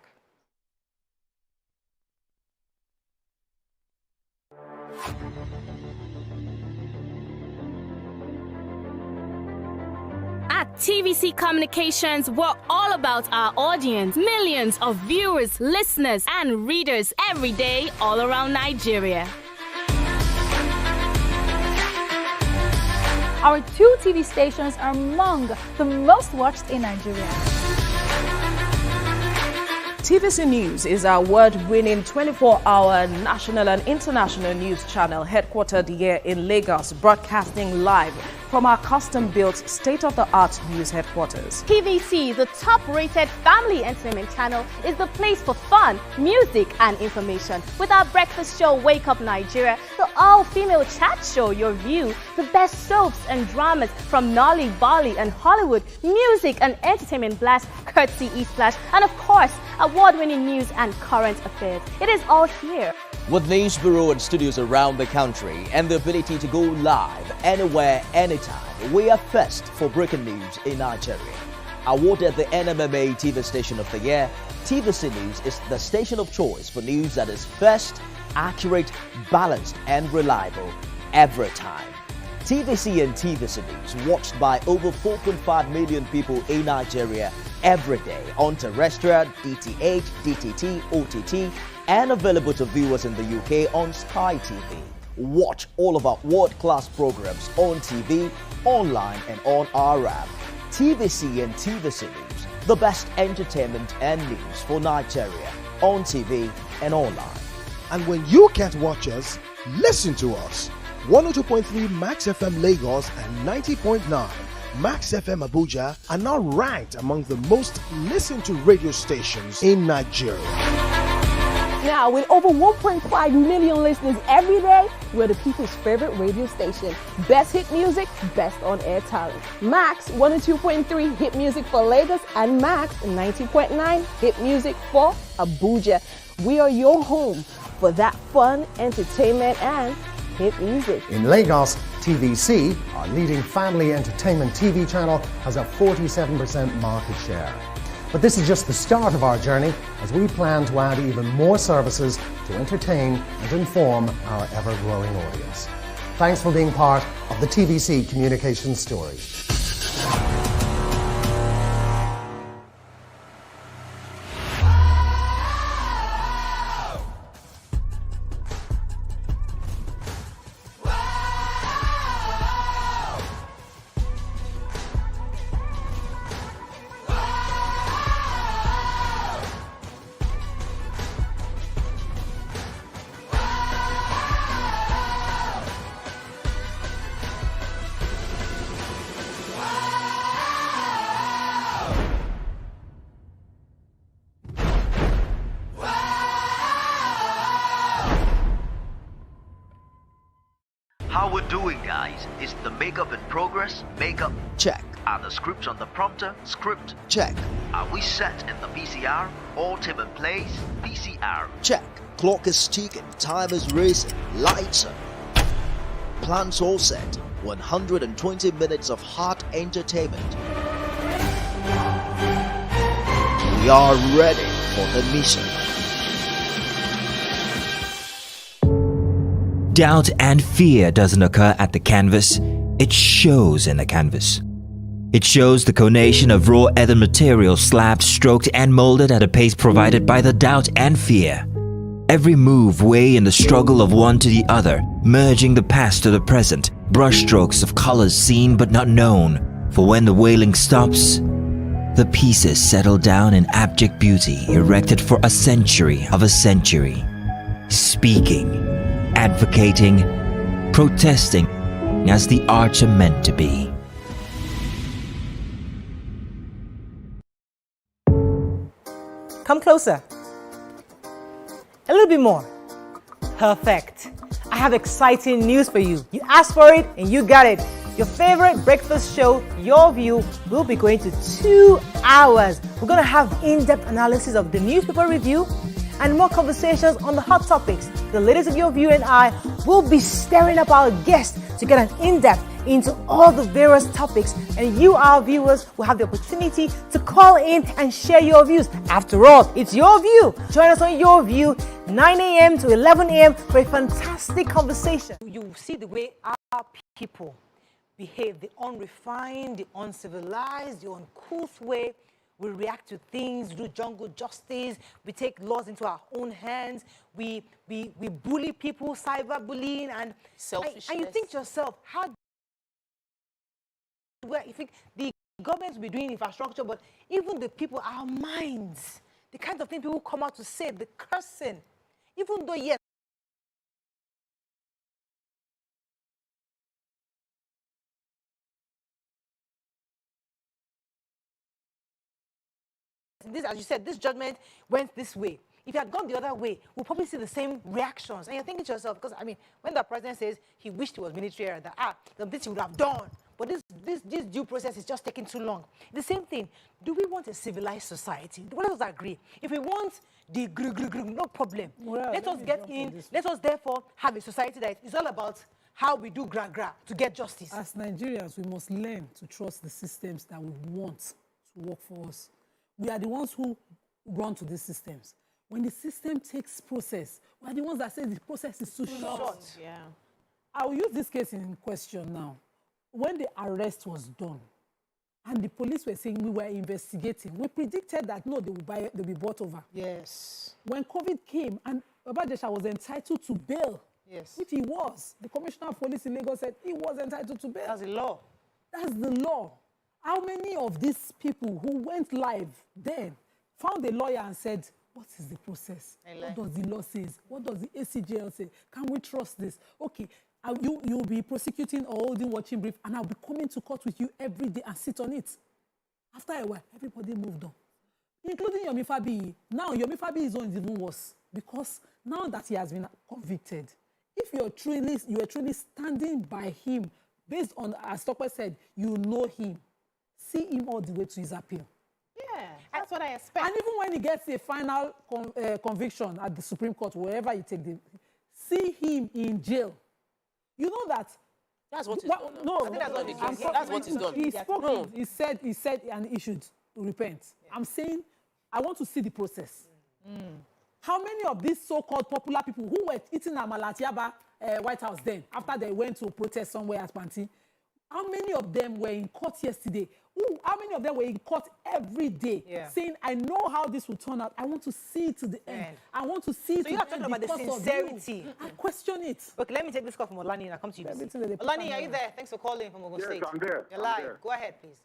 At TVC Communications, we're all about our audience. Millions of viewers, listeners, and readers every day all around Nigeria. Our 2 TV stations are among the most watched in Nigeria. TVC News is our award-winning 24-hour national and international news channel headquartered here in Lagos, broadcasting live from our custom-built state-of-the-art news headquarters. TVC, the top-rated family entertainment channel, is the place for fun, music, and information. With our breakfast show, Wake Up Nigeria, the all-female chat show, Your View, the best soaps and dramas from Nollywood, Bolly, and Hollywood, music and entertainment blast, courtesy E-Splash, and of course, award-winning news and current affairs. It is all here. With news bureau and studios around the country and the ability to go live anywhere, anytime, we are first for breaking news in Nigeria. Awarded the NMMA TV Station of the Year, TVC News is the station of choice for news that is first, accurate, balanced, and reliable every time. TVC and TVC News watched by over 4.5 million people in Nigeria every day on terrestrial, DTH, DTT, OTT, and available to viewers in the UK on Sky TV. Watch all of our world-class programs on TV, online, and on our app. TVC and TVC News, the best entertainment and news for Nigeria on TV and online. And when you can't watch us, listen to us. 102.3 Max FM Lagos and 90.9 Max FM Abuja are now ranked among the most listened to radio stations in Nigeria. Now, with over 1.5 million listeners every day, we're the people's favorite radio station. Best hit music, best on-air talent. Max 102.3 hit music for Lagos and Max 90.9 hit music for Abuja. We are your home for that fun, entertainment, and hit music. In Lagos, TVC, our leading family entertainment TV channel, has a 47% market share. But this is just the start of our journey as we plan to add even more services to entertain and inform our ever-growing audience. Thanks for being part of the TVC Communications story. How we're doing, guys? Is the makeup in progress? Makeup check. Are the scripts on the prompter? Script. Check. Are we set in the VCR? All team in place? VCR. Check. Clock is ticking, time is racing, lights are. Plans all set. 120 minutes of hot entertainment. We are ready for the mission. Doubt and fear doesn't occur at the canvas, it shows in the canvas. It shows the conation of raw earthen material slabbed, stroked and molded at a pace provided by the doubt and fear. Every move weigh in the struggle of one to the other, merging the past to the present, brushstrokes of colors seen but not known. For when the wailing stops, the pieces settle down in abject beauty erected for a century of a century. Speaking, advocating, protesting as the arts are meant to be. Come closer. A little bit more. Perfect. I have exciting news for you. You asked for it and you got it. Your favorite breakfast show, Your View, will be going to 2 hours. We're going to have in-depth analysis of the newspaper review and more conversations on the hot topics. The ladies of Your View and I will be stirring up our guests to get an in-depth into all the various topics, and you, our viewers, will have the opportunity to call in and share your views. After all, it's Your View. Join us on Your View, 9 a.m. to 11 a.m. for a fantastic conversation. You see the way our people behave, the unrefined, the uncivilized, the uncouth way we react to things, do jungle justice, we take laws into our own hands, we bully people, cyberbullying, and selfishness. And you think to yourself, how well, you think the government will be doing infrastructure, but even the people, our minds, the kind of thing people come out to say, the cursing, even though, yes, this, as you said, this judgment went this way. If you had gone the other way, we'll probably see the same reactions. And you're thinking to yourself, because, I mean, when the president says he wished he was military, that, this he would have done. But this due process is just taking too long. The same thing, do we want a civilized society? Let us agree. If we want the no problem. Well, let us get in. Let us therefore have a society that is all about how we do gra to get justice. As Nigerians, we must learn to trust the systems that we want to work for us. We are the ones who run to these systems. When the system takes process, we are the ones that say the process is too short. Yeah. I will use this case in question now. When the arrest was done, and the police were saying we were investigating, we predicted that no, they'll be bought over. Yes. When COVID came, and Ijesha was entitled to bail, yes, which he was. The commissioner of police in Lagos said he was entitled to bail. That's the law. That's the law. How many of these people who went live then found a lawyer and said, what is the process? What does the law say? What does the ACJL say? Can we trust this? Okay, you'll be prosecuting or holding watching brief, and I'll be coming to court with you every day and sit on it. After a while, everybody moved on, including Yomi Fabiyi. Now, Yomi Fabiyi's own is even worse, because now that he has been convicted, if you are truly standing by him, based on, as Tokwe said, you know him, see him all the way to his appeal. Yeah, that's what I expect. And even when he gets a final conviction at the Supreme Court, wherever you take the, see him in jail. You know that. That's what he's done. No, I think that's what he's done. That's what he's done. He spoke. No. He said, and he should repent. Yeah. I'm saying, I want to see the process. How many of these so-called popular people who were eating amala at Yaba White House then, after they went to protest somewhere at Panti, how many of them were in court yesterday? How many of them were in court every day, saying, I know how this will turn out. I want to see it to the end. I want to see it to the end. So you're talking about the sincerity. I question it. Okay, let me take this call from Olani and I'll come to you. Olani, are you there? Thanks for calling from Ogun State. Yes, I'm there. You're live. Go ahead, please.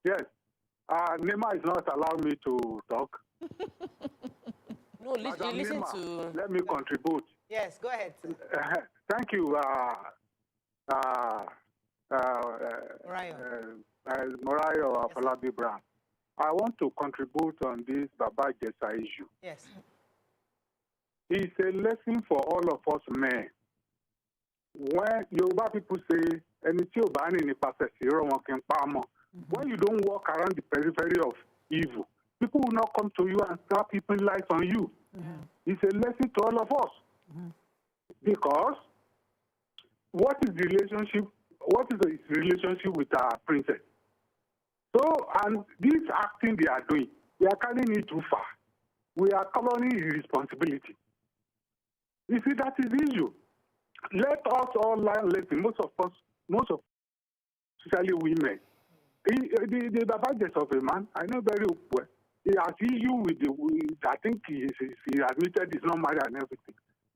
Yes. Nema is not allowing me to talk. No, listen to... Let me contribute. Yes, go ahead. Thank you, Morayo of Falabi Brown. I want to contribute on this Baba Ijesha issue. Yes. It's a lesson for all of us men. When Yoruba people say, "Eni tí ò bá ní nípasẹ̀ sí irọ́ wọn kì í pa mọ́," When you don't walk around the periphery of evil, people will not come to you and start keeping lights on you. It's a lesson to all of us. Because what is the relationship with our princess? So, and this acting they are doing, they are carrying it too far. We are covering responsibility. You see, that is the issue. Let us all learn lesson. Most of, especially women. The badges of a man, I know very well. He has issue with I think he admitted he's not married and everything.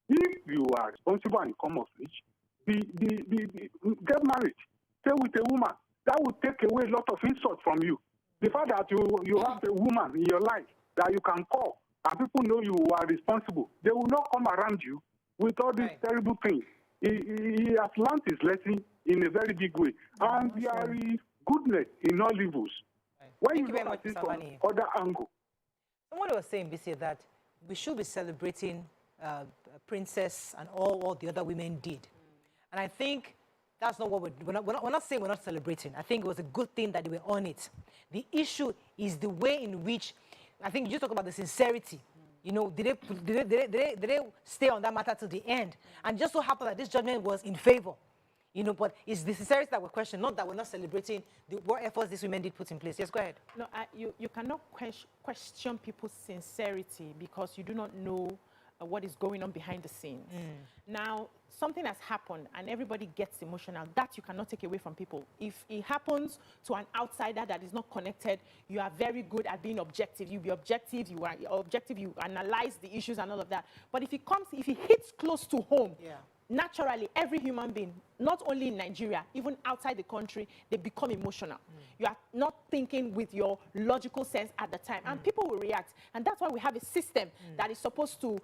If you are responsible and you come of age, get married. Stay with a woman. That will take away a lot of insult from you. The fact that you have a woman in your life that you can call and people know you are responsible, they will not come around you with all these terrible things. He has learned his lesson in a very big way. And there is goodness in all evils. When you look at it from other angle. Someone was saying, BC, that we should be celebrating Princess and all what the other women did. And I think that's not what we're not saying we're not celebrating. I think it was a good thing that they were on it. The issue is the way in which, I think you just talk about the sincerity. You know, did they stay on that matter to the end? And just so happened that this judgment was in favor. You know, but it's the sincerity that we're questioning, not that we're not celebrating what efforts these women did put in place. Yes, go ahead. No, you cannot question people's sincerity because you do not know what is going on behind the scenes. Now, something has happened and everybody gets emotional. That you cannot take away from people. If it happens to an outsider that is not connected, you are very good at being objective. You be objective, you are objective, you analyze the issues and all of that. But if it hits close to home, naturally, every human being, not only in Nigeria, even outside the country, they become emotional. You are not thinking with your logical sense at the time, and people will react. And that's why we have a system that is supposed to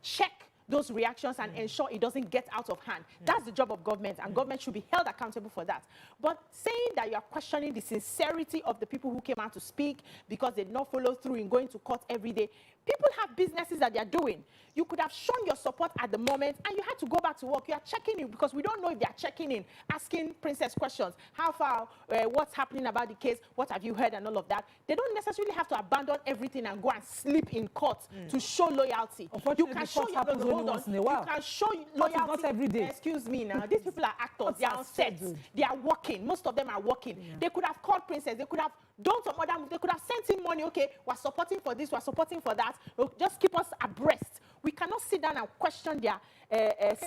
check those reactions and ensure it doesn't get out of hand. That's the job of government, and government should be held accountable for that. But saying that you are questioning the sincerity of the people who came out to speak because they did not follow through in going to court every day, people have businesses that they are doing. You could have shown your support at the moment and you had to go back to work. You are checking in because we don't know if they are checking in, asking Princess questions. How far, what's happening about the case, what have you heard and all of that. They don't necessarily have to abandon everything and go and sleep in court to show loyalty. You can show you can show loyalty. Not every day. Excuse me now. These people are actors. They are on set. They are working. Most of them are working. They could have called Princess. They could have done some other moves. They could have sent him money. Okay, we're supporting for this. We're supporting for that. Just keep us abreast. We cannot sit down and question their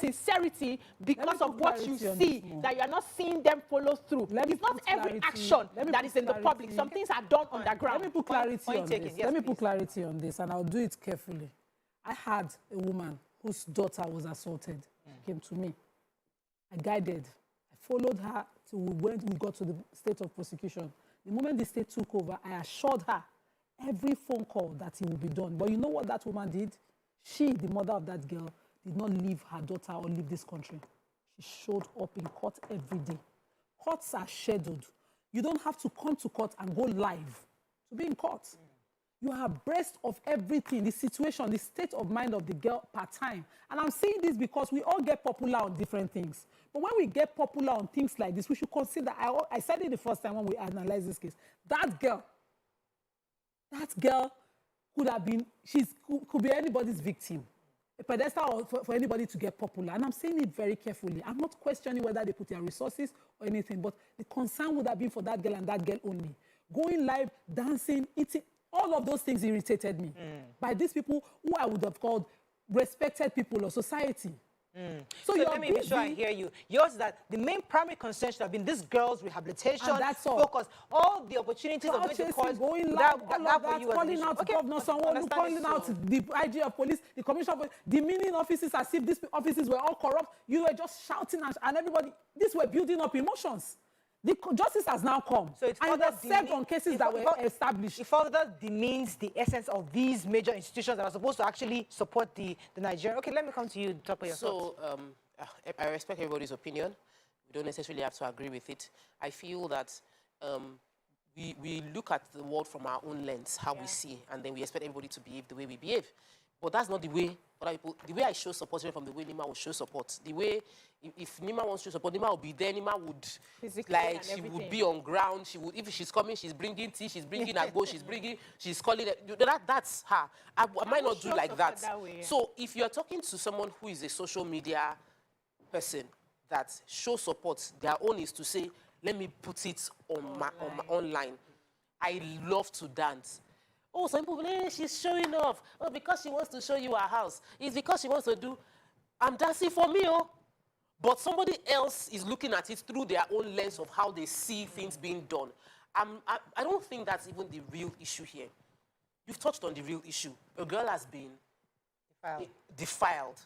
sincerity because of what you see, that you are not seeing them follow through. It's not every action that is in the public. Some things are done underground. Let me put clarity on this. Let me put clarity on this, and I'll do it carefully. I had a woman whose daughter was assaulted. She came to me. I guided. I followed her till we got to the state of prosecution. The moment the state took over, I assured her every phone call that it would be done. But you know what that woman did? She, the mother of that girl, did not leave her daughter or leave this country. She showed up in court every day. Courts are scheduled. You don't have to come to court and go live to be in court. You are abreast of everything, the situation, the state of mind of the girl per time. And I'm saying this because we all get popular on different things. But when we get popular on things like this, we should consider, I said it the first time when we analyzed this case, that girl could have been, could be anybody's victim, a pedestal for anybody to get popular. And I'm saying it very carefully. I'm not questioning whether they put their resources or anything, but the concern would have been for that girl and that girl only. Going live, dancing, eating, all of those things irritated me by these people who I would have called respected people of society. So let me be sure I hear you. Yours that the main primary concern should have been this girl's rehabilitation, focus, all the opportunities of going to court, going live, calling out Governor Sanwo-Olu, calling out the IG of police, the commissioner of police, demeaning offices as if these offices were all corrupt. You were just shouting and everybody, these were building up emotions. The justice has now come, so it's and it served on cases that were established. It further demeans the essence of these major institutions that are supposed to actually support the Nigerian. Okay, let me come to you, top of your thoughts. I respect everybody's opinion. We don't necessarily have to agree with it. I feel that we look at the world from our own lens, how we see, and then we expect everybody to behave the way we behave. But that's not the way other people, the way I show support is from the way Nima will show support. The way, if Nima wants to support, Nima will be there, Nima would, like, she would be on ground, she would, if she's coming, she's bringing tea, she's bringing a go, she's calling it, that's her. I might not do like that. So if you're talking to someone who is a social media person that shows support, their own is to say, let me put it on my online. I love to dance. Oh, some people, she's showing off. Oh, because she wants to show you her house. It's because she wants to do, I'm dancing for me, oh. But somebody else is looking at it through their own lens of how they see things being done. I don't think that's even the real issue here. You've touched on the real issue. A girl has been defiled.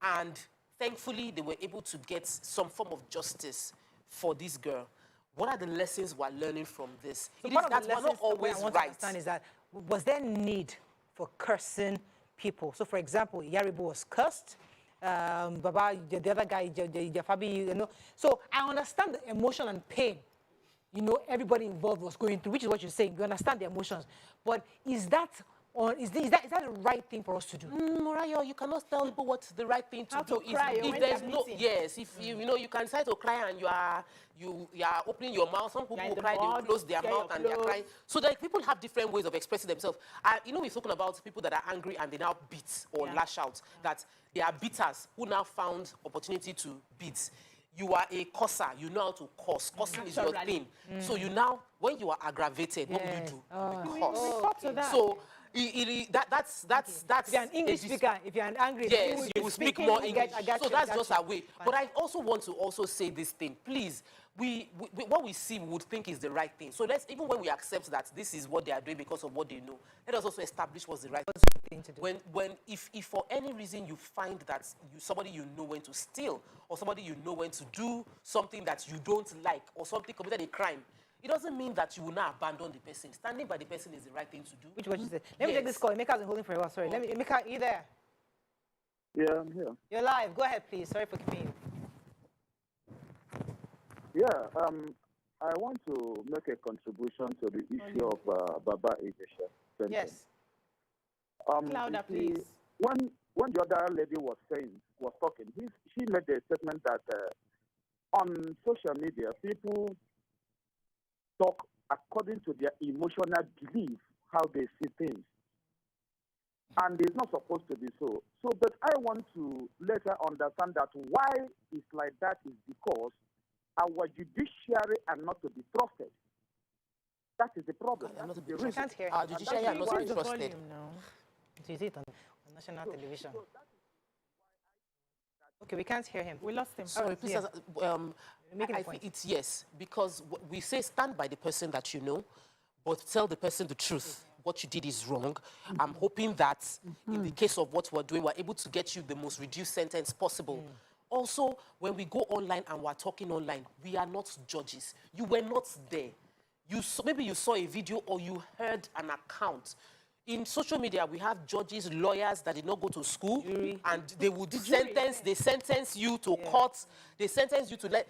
And thankfully, they were able to get some form of justice for this girl. What are the lessons we're learning from this? So It part is of the that we're lessons not always I want right. to understand is that, was there need for cursing people? So, for example, Yaribo was cursed. Baba, the other guy, Fabi, you know. So I understand the emotion and pain, you know, everybody involved was going through, which is what you're saying. You understand the emotions. But is that the right thing for us to do? Morayo, you cannot tell people what's the right thing to do. If there's no, yes, if you know, you can decide to cry and you are opening your mouth. Some people will cry, they will close their mouth and they are crying. So like people have different ways of expressing themselves. You know, we've spoken about people that are angry and they now beat or lash out. That they are beaters who now found opportunity to beat. You are a curser. You know how to curse. Cursing is your thing. So you now, when you are aggravated, what will you do? You curse. So that's if you're an English speaker, if you're an angry, yes, you will speak more English. So that's just our way. But I also want to also say this thing, please. What we see, we would think is the right thing. So let's, even when we accept that this is what they are doing because of what they know, let us also establish what's the right thing to do. If for any reason you find that somebody you know when to steal, or somebody you know when to do something that you don't like, or something committed a crime, it doesn't mean that you will not abandon the person. Standing by the person is the right thing to do. Which what you said. Let me take this call. Emeka's been holding for a while. Sorry. Okay. Emeka, are you there? Yeah, I'm here. You're live. Go ahead, please. Sorry for keeping you. Yeah, I want to make a contribution to the issue of Baba Ijesha. Yes. Louder, please. When the other lady was talking, she made a statement that on social media, people talk according to their emotional belief, how they see things. And it's not supposed to be so. But I want to let her understand that why it's like that is because our judiciary are not to be trusted. That is the problem. I can't hear our judiciary are not to be trusted. Is it on national television? Okay, we can't hear him. We lost him. Sorry, please. I think it's yes, because we say stand by the person that you know, but tell the person the truth. What you did is wrong. I'm hoping that in the case of what we're doing, we're able to get you the most reduced sentence possible. Also, when we go online and we're talking online, we are not judges. You were not there. Maybe you saw a video or you heard an account. In social media, we have judges, lawyers that did not go to school, and they would sentence you to court, they sentence you to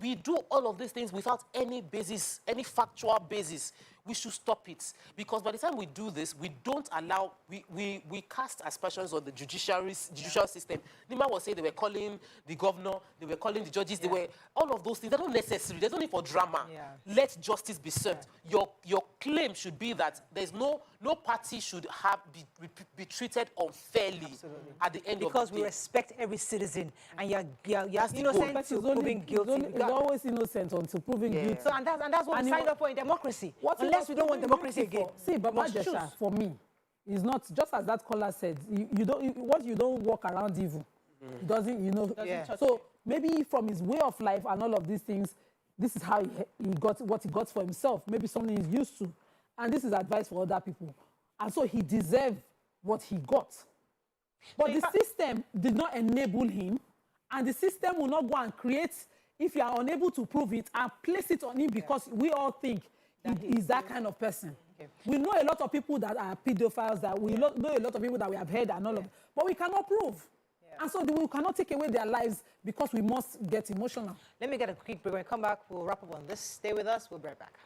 we do all of these things without any basis, any factual basis. We should stop it, because by the time we do this, we don't allow, we cast aspersions on the judicial system. Nima was saying they were calling the governor, they were calling the judges, they were, all of those things, they're not necessary, there's no need for drama. Let justice be served. Your claim should be that there's no party should be treated unfairly at the end of the day. Because we respect every citizen, and you're innocent until proven guilty. It's always innocent until proven guilty. So, and that's what we signed up for in democracy. Unless we don't want democracy again. See, Baba Ijesha, for me, is not, just as that caller said, once you don't walk around evil, it doesn't, So maybe from his way of life and all of these things, this is how he got what he got for himself. Maybe something he's used to. And this is advice for other people. And so he deserved what he got. But the system did not enable him, and the system will not go and create, if you are unable to prove it, and place it on him, because we all think he is that kind of person. We know a lot of people that are pedophiles, that we know a lot of people that we have heard and all of, but we cannot prove. And so we cannot take away their lives because we must get emotional. Let me get a quick break. When we come back, we'll wrap up on this. Stay with us. We'll be right back.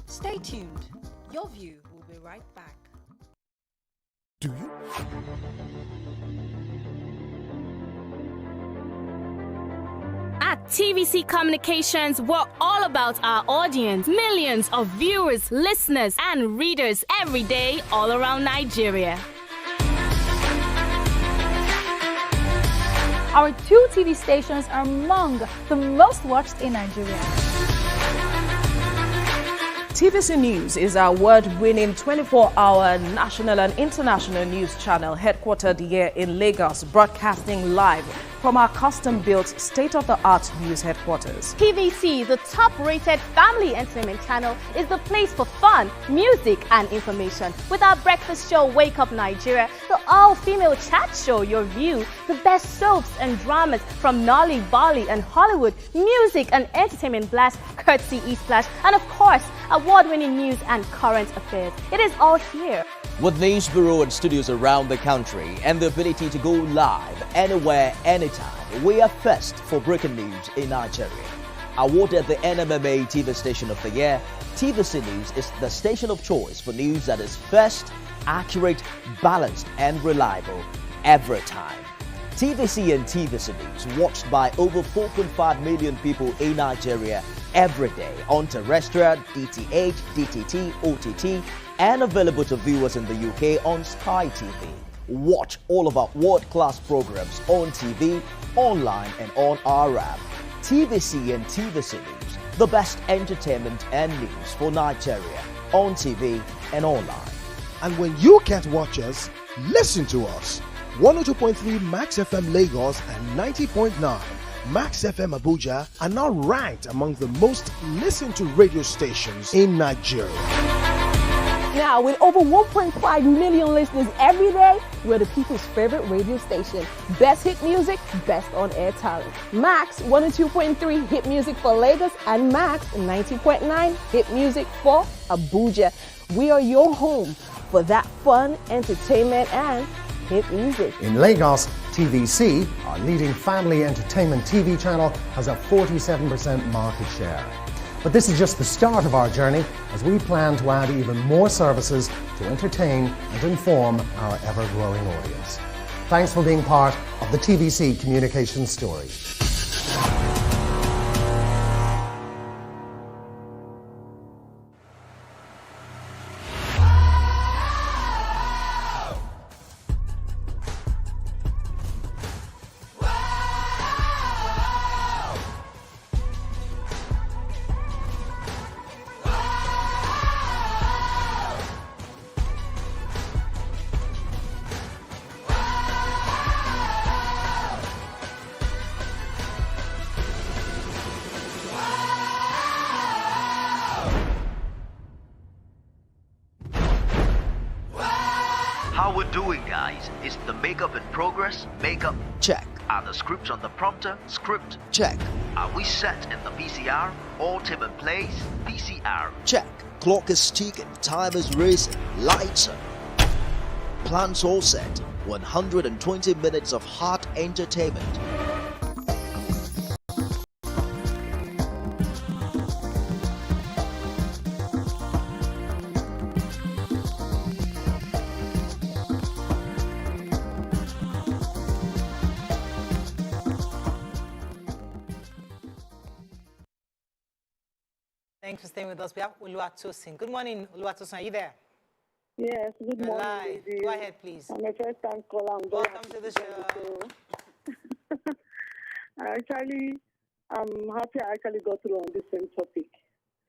Stay Stay tuned. Your View will be right back. Do you? At TVC Communications, we're all about our audience. Millions of viewers, listeners, and readers every day all around Nigeria. Our 2 TV stations are among the most watched in Nigeria. TVC News is our award-winning 24-hour national and international news channel headquartered here in Lagos, broadcasting live from our custom-built state-of-the-art news headquarters. TVC, the top-rated family entertainment channel, is the place for fun, music, and information. With our breakfast show, Wake Up Nigeria, the all-female chat show, Your View, the best soaps and dramas from Nollywood, Bolly, and Hollywood, music and entertainment blast, courtesy Eastplash, and of course, award-winning news and current affairs. It is all here. With news bureau and studios around the country and the ability to go live anywhere, anytime, we are first for breaking news in Nigeria. Awarded the NMMA TV Station of the Year, TVC News is the station of choice for news that is first, accurate, balanced, and reliable every time. TVC and TVC News watched by over 4.5 million people in Nigeria every day on terrestrial, DTH, DTT, OTT, and available to viewers in the UK on Sky TV. Watch all of our world-class programs on TV, online, and on our app. TVC and TVC News, the best entertainment and news for Nigeria on TV and online. And when you can't watch us, listen to us. 102.3 Max FM Lagos and 90.9 Max FM Abuja are now ranked among the most listened to radio stations in Nigeria. Now, with over 1.5 million listeners every day, we're the people's favorite radio station. Best hit music, best on-air talent. Max 102.3 hit music for Lagos and Max 90.9 hit music for Abuja. We are your home for that fun, entertainment, and hit music. In Lagos, TVC, our leading family entertainment TV channel, has a 47% market share. But this is just the start of our journey as we plan to add even more services to entertain and inform our ever-growing audience. Thanks for being part of the TVC communication story. How we're doing, guys? Is the makeup in progress? Makeup check. Are the scripts on the prompter? Script check. Are we set in the VCR? All team in place? VCR check. Clock is ticking, time is racing, lights on. Plans all set. 120 minutes of hot entertainment. Thanks for staying with us. We have Oluwatosin. Good morning, Oluwatosin. Are you there? Yes, good You're morning. live. Ladies. Go ahead, please. I'm a first time caller. Welcome to the show. I'm happy I actually got through on this same topic.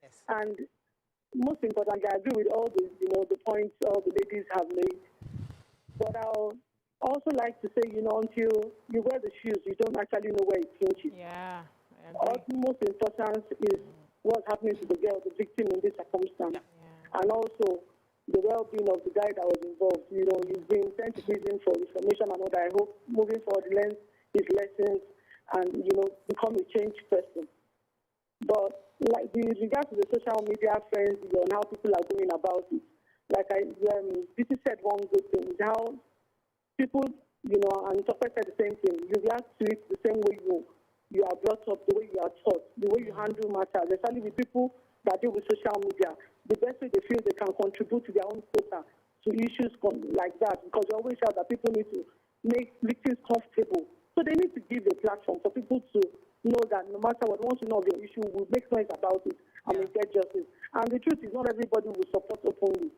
Yes. And most importantly, I agree with all the, the points all the ladies have made. But I'll also like to say, until you wear the shoes, you don't actually know where it pinches. Yeah. Most important is what's happening to the girl, the victim in this circumstance. Yeah. And also the well-being of the guy that was involved. He's been sent to prison for information and all that. I hope moving forward he learns his lessons and, become a changed person. But like with regards to the social media friends and how people are going about it, like Bisi said one good thing is how people, and Topper said the same thing. You react to it the same way you are brought up, the way you are taught, the way you handle matters, especially with people that deal with social media, the best way they feel they can contribute to their own quota to issues like that, because you always shout that people need to make victims comfortable. So they need to give a platform for people to know that no matter what, once you know of your issue, we'll make noise about it and we'll get justice. And the truth is, not everybody will support openly.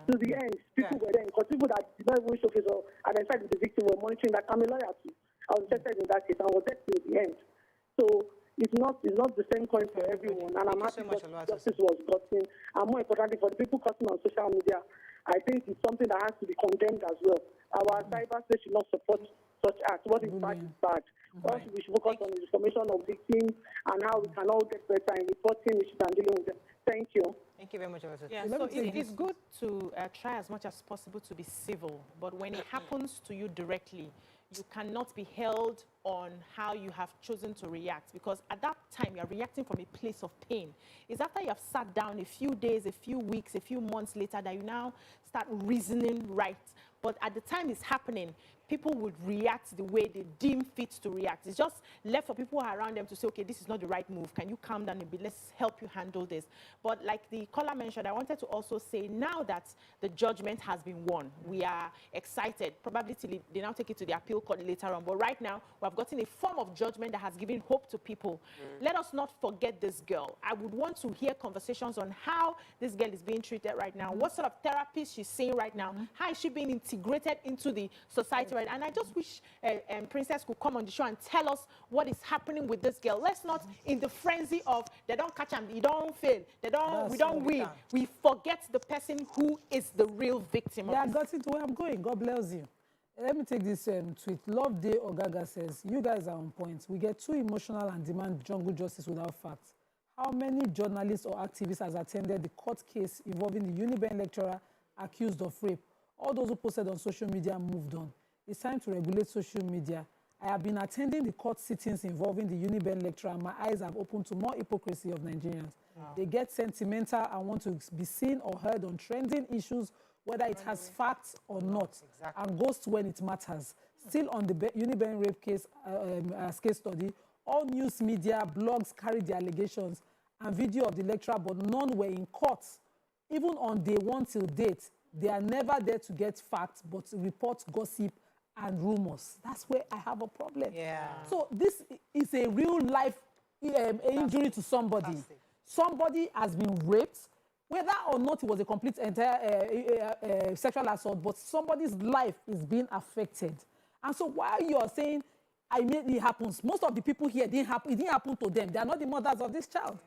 To the end, people were there, because people that did not even show face or identified with the victim were monitoring that. I'm a lawyer too. I was interested in that case and was there till the end. So it's not the same coin for everyone. And I'm happy that justice was gotten. And more importantly, for the people cutting on social media, I think it's something that has to be condemned as well. Our cyberspace should not support such acts. What is bad is bad. What we should focus on is the information of victims and how we can all get better in reporting issues and dealing with them. Thank you. Thank you very much. Yeah, so it's good to try as much as possible to be civil, but when it happens to you directly, you cannot be held on how you have chosen to react, because at that time you're reacting from a place of pain. It's after you have sat down a few days, a few weeks, a few months later that you now start reasoning right. But at the time it's happening, people would react the way they deem fit to react. It's just left for people around them to say, okay, this is not the right move. Can you calm down a bit? Let's help you handle this. But like the caller mentioned, I wanted to also say, now that the judgment has been won, we are excited. Probably till they now take it to the appeal court later on. But right now, we have gotten a form of judgment that has given hope to people. Let us not forget this girl. I would want to hear conversations on how this girl is being treated right now, what sort of therapy she's seeing right now, how is she being integrated into the society. And I just wish Princess could come on the show and tell us what is happening with this girl. Let's not, in the frenzy of they don't catch him, he don't fail, we don't win, we forget the person who is the real victim. Yeah, I got into where I'm going. God bless you. Let me take this tweet. Love Day Ogaga says, you guys are on point. We get too emotional and demand jungle justice without facts. How many journalists or activists has attended the court case involving the Uniben lecturer accused of rape? All those who posted on social media moved on. It's time to regulate social media. I have been attending the court sittings involving the Uniben lecturer, and my eyes have opened to more hypocrisy of Nigerians. Wow. They get sentimental and want to be seen or heard on trending issues, whether it has facts or not, and ghost when it matters. Still on the Uniben rape case as case study, all news media, blogs carried the allegations and video of the lecturer, but none were in court. Even on day one till date, they are never there to get facts, but report gossip and rumors. That's where I have a problem. Yeah. So this is a real life injury to somebody. Fantastic. Somebody has been raped, whether or not it was a complete entire sexual assault, but somebody's life is being affected. And so while you are saying, I mean, it happens, most of the people here, it didn't happen to them. They are not the mothers of this child.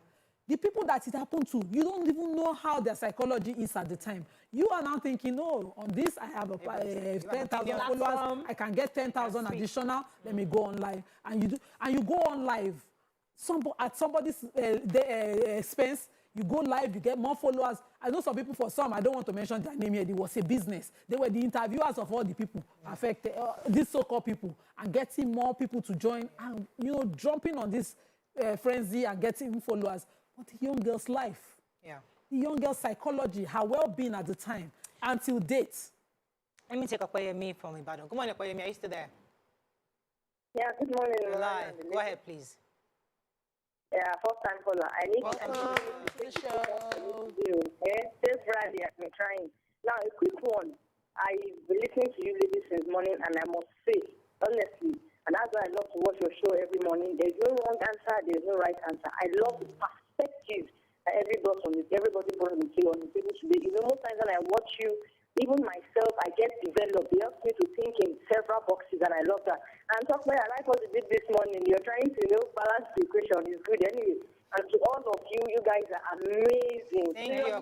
The people that it happened to, you don't even know how their psychology is at the time. You are now thinking, no, on this I have 10,000 followers, I can get 10,000 additional, let me go on live. And you go on live. At somebody's expense, you go live, you get more followers. I know some people, for some, I don't want to mention their name here, it was a business. They were the interviewers of all the people affected, these so-called people, and getting more people to join, and, jumping on this frenzy and getting followers. But the young girl's life, the young girl's psychology, her well-being at the time, until date. Let me take Okoyemi from Ibadan. Good morning, Okoyemi. Are you still there? Yeah, good morning. You're live. Go ahead, please. Yeah, first time caller. I need to the show. This Friday, I've been trying. Now, a quick one. I've been listening to you ladies since morning, and I must say, honestly, and that's why I love to watch your show every morning. There's no wrong answer. There's no right answer. I love the perspective that everybody brought on the table today. Most times when I watch you, even myself, I get developed. It helps me to think in several boxes, and I love that. And talk about, I like what you did this morning. You're trying to balance the equation. It's good anyway. And to all of you, you guys are amazing. Thank you,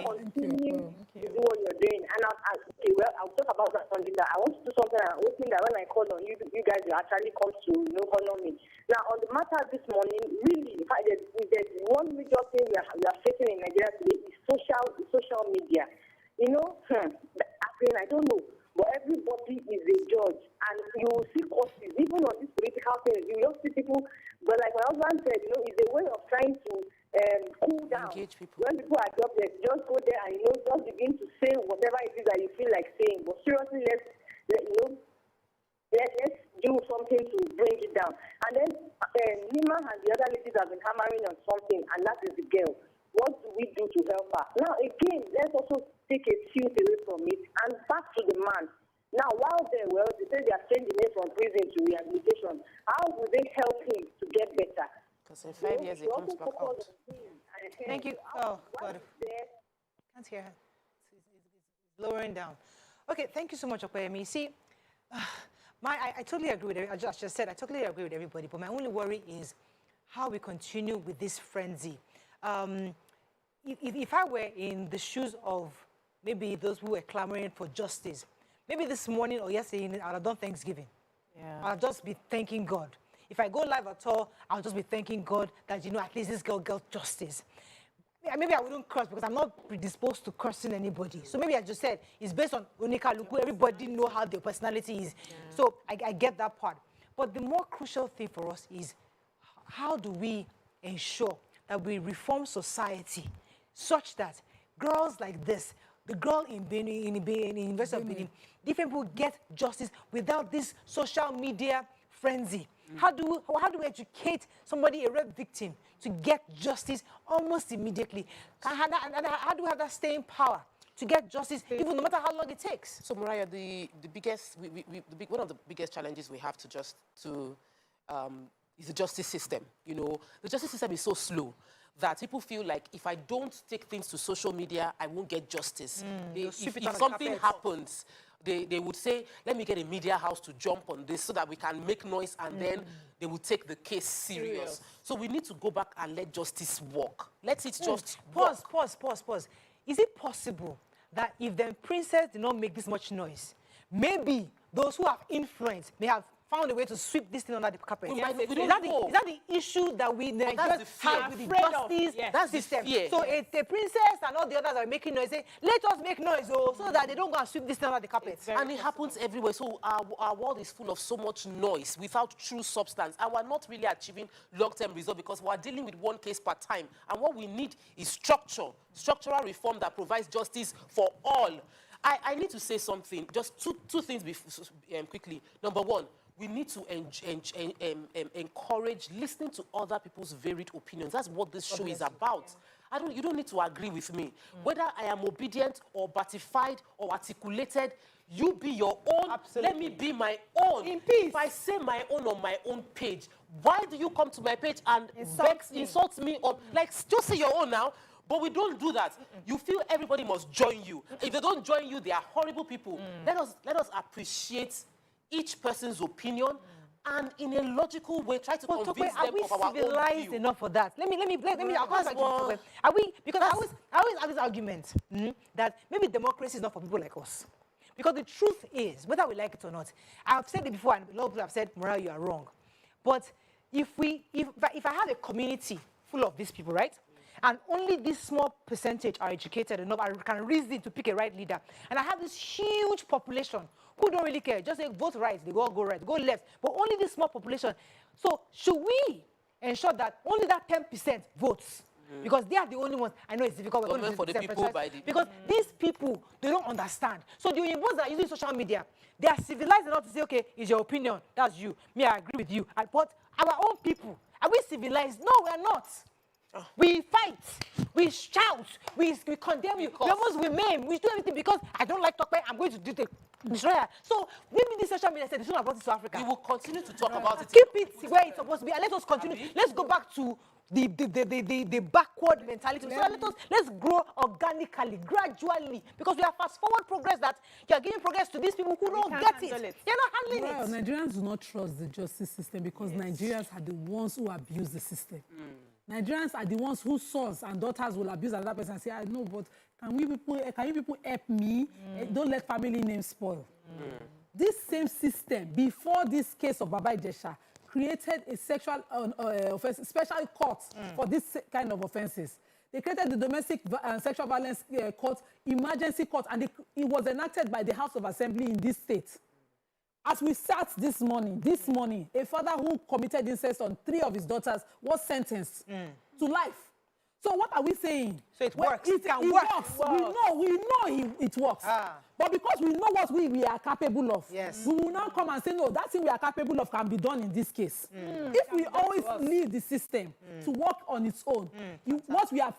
Continue to do what you're doing. And I'll talk about that on that. I want to do something, and I'm hoping that when I call on you, you guys will actually come to honor me. Now, on the matter this morning, really, in fact, there's one major thing we are facing in Nigeria today is social media. I don't know, but everybody is a judge, and you will see courses, even on these political things. You will see people, but like my husband said, it's a way of trying to cool down. Engage people. When people are adopted, just go there and just begin to say whatever it is that you feel like saying. But seriously, let's do something to bring it down. And then Nima and the other ladies have been hammering on something, and that is the girl. he do to help her? Now, again, let's also take a tilt away from it and back to the man. Now, while they say they are changing it from prison to rehabilitation. How will they help him to get better? Because in 5 years, he comes back out. Thank you. Oh, God. Can't hear her. It's lowering down. Okay, thank you so much, Okoyemi. See, I totally agree with everybody. I just said I totally agree with everybody, but my only worry is how we continue with this frenzy. If I were in the shoes of maybe those who were clamoring for justice, maybe this morning or yesterday, I would have done Thanksgiving. Yeah. I'll just be thanking God. If I go live at all, I'll just be thanking God that, at least this girl got justice. Maybe I wouldn't curse because I'm not predisposed to cursing anybody. So maybe I just said, it's based on Onika Luku. Everybody know how their personality is. Yeah. So I get that part. But the more crucial thing for us is, how do we ensure that we reform society such that girls like this, the girl in University of Benin, different people get justice without this social media frenzy? How do we educate somebody, a rape victim, to get justice almost immediately? How do we have that staying power to get justice, even no matter how long it takes? So, Mariah, one of the biggest challenges we have is the justice system. The justice system is so slow that people feel like if I don't take things to social media, I won't get justice. If something happens, they would say, let me get a media house to jump on this so that we can make noise, and then they will take the case serious. So we need to go back and let justice work. Let it just Pause. Is it possible that if the princess did not make this much noise, maybe those who have influence may have found a way to sweep this thing under the carpet? Is that the issue that we have with the justice system? So it's the princess and all the others are making noise. Say, let us make noise, so that they don't go and sweep this thing under the carpet. And it happens everywhere. So our world is full of so much noise without true substance. And we're not really achieving long-term results because we're dealing with one case per time. And what we need is structural reform that provides justice for all. I need to say something, just two things quickly. Number one, we need to encourage listening to other people's varied opinions. That's what this show is about. You don't need to agree with me. Whether I am obedient or batified or articulated, you be your own. Absolutely. Let me be my own. In peace. If I say my own on my own page, why do you come to my page and insult me? Just say your own now. But we don't do that. You feel everybody must join you. If they don't join you, they are horrible people. Let us appreciate each person's opinion and in a logical way try to convince them of our own view. Are we civilized enough for that? Let me are we, because I always have this argument that maybe democracy is not for people like us. Because the truth is, whether we like it or not, I've said it before and a lot of people have said, Morale, you are wrong. But if I have a community full of these people, right? And only this small percentage are educated enough, I can reason to pick a right leader. And I have this huge population who don't really care. Just say, vote right, they all go right, go left. But only this small population. So should we ensure that only that 10% votes? Because they are the only ones. I know it's difficult. For the people because these people, they don't understand. So the ones that are using social media, they are civilized enough to say, okay, it's your opinion, that's you. Me, I agree with you. But our own people, are we civilized? No, we are not. We fight, we shout, we condemn you, we maim, we do everything because I don't like talking, I'm going to do the destroyer. So maybe this social media said, this one brought it to Africa. We will continue to talk about it. Keep it where it's supposed to be, and let us continue. Let's go back to the backward mentality. So let's grow organically, gradually, because we have fast forward progress that you are giving progress to these people who don't get it. They're not handling it. Nigerians do not trust the justice system because Nigerians are the ones who abuse the system. Nigerians are the ones whose sons and daughters will abuse another person and say, I know, but can you people help me? Don't let family names spoil. This same system, before this case of Baba Ijesha, created a sexual offense, special court for this kind of offenses. They created the domestic and sexual violence court, emergency court, and it was enacted by the House of Assembly in this state. As we sat this morning, a father who committed incest on 3 of his daughters was sentenced to life. So what are we saying? So it works. It can work. Works. We know it works. But because we know what we are capable of, yes, we will now come and say, no, that thing we are capable of can be done in this case. If we always leave the system to work on its own, what we have,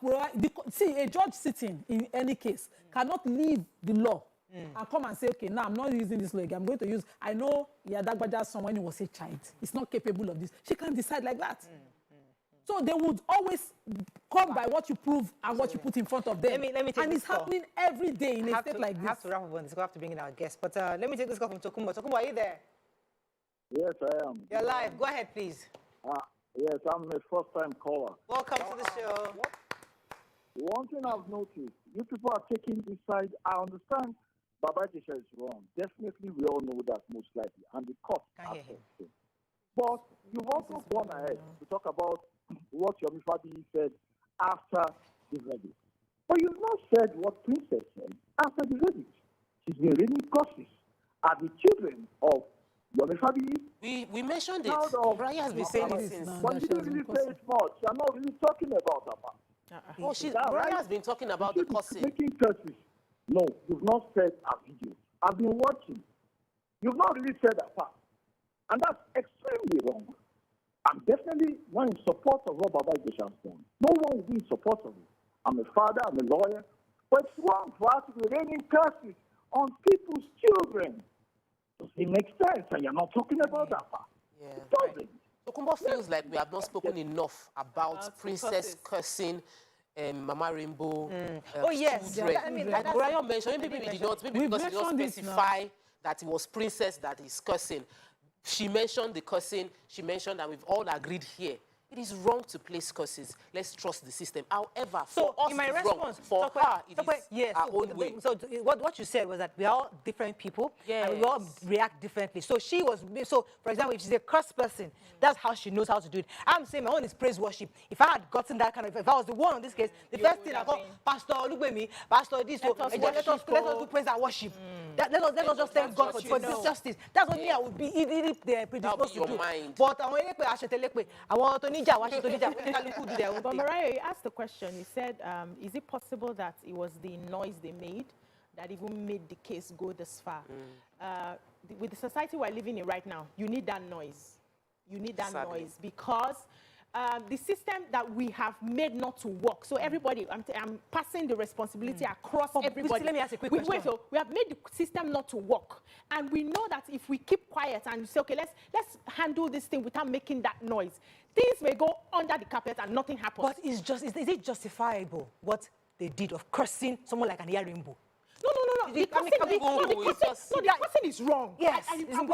see, a judge sitting in any case cannot leave the law and come and say, okay, now I'm not using this law again. I'm going to use, I know Yadagbaja's son when he was a child. He's not capable of this. She can't decide like that. So they would always come by what you prove and what you put in front of them. Let me take and it's happening every day in a state like this. I have to wrap up on this. We have to bring in our guest. But let me take this call from Tokumbo. Tokumbo, are you there? Yes, I am. You're live. Go ahead, please. Yes, I'm a first-time caller. Welcome to the show. One thing I've noticed, you people are taking this side. I understand Baba Ijesha is wrong. Definitely, we all know that most likely. And the cost aspect. But you've also gone ahead to talk about what Yomi Fabi said after the verdict. But you've not said what Princess said after the verdict. She's been reading courses. Are the children of Yomi Fabi? We mentioned it. Brian has been saying it since. But you didn't really say it much. I'm not really talking about that. Brian has been talking about the courses. Making curses. No, you've not said a video. I've been watching. You've not really said that part. And that's extremely wrong. I'm definitely not in support of what Baba Ijesha has done. No one will be in support of it. I'm a father, I'm a lawyer. But it's wrong for us to be raining curses on people's children. Does it make sense? And you're not talking about that part. Yeah. Right. Tokumbo feels like we have not spoken enough about Princess cursing Mama Rainbow. Oh, yes. Children. Yeah, I mean, like Brian mentioned, maybe we did not, maybe because he did not specify that it was Princess that is cursing. She mentioned the cursing. She mentioned that we've all agreed here. It is wrong to place curses. Let's trust the system. However, for us, in my it's response, wrong. For her, it is our own way. So what you said was that we are all different people, and we all react differently. So for example, if she's a cursed person, that's how she knows how to do it. I'm saying my own is praise worship. If I had gotten that kind of, if I was the one in this case, the first thing I call, Pastor, look at me, Pastor, this, let us do praise and worship. Let us just thank God for this justice. That's what me I would be if they're predisposed to do. But I want to But Mariah, you asked the question. You said, is it possible that it was the noise they made that even made the case go this far? With the society we're living in right now, you need that noise. You need that noise because the system that we have made not to work. So everybody, I'm passing the responsibility across everybody. Let me ask a quick question. So we have made the system not to work. And we know that if we keep quiet and say, okay, let's handle this thing without making that noise, things may go under the carpet and nothing happens. But is it justifiable what they did of cursing someone like an rainbow? No. The cursing is wrong. Yes. Hold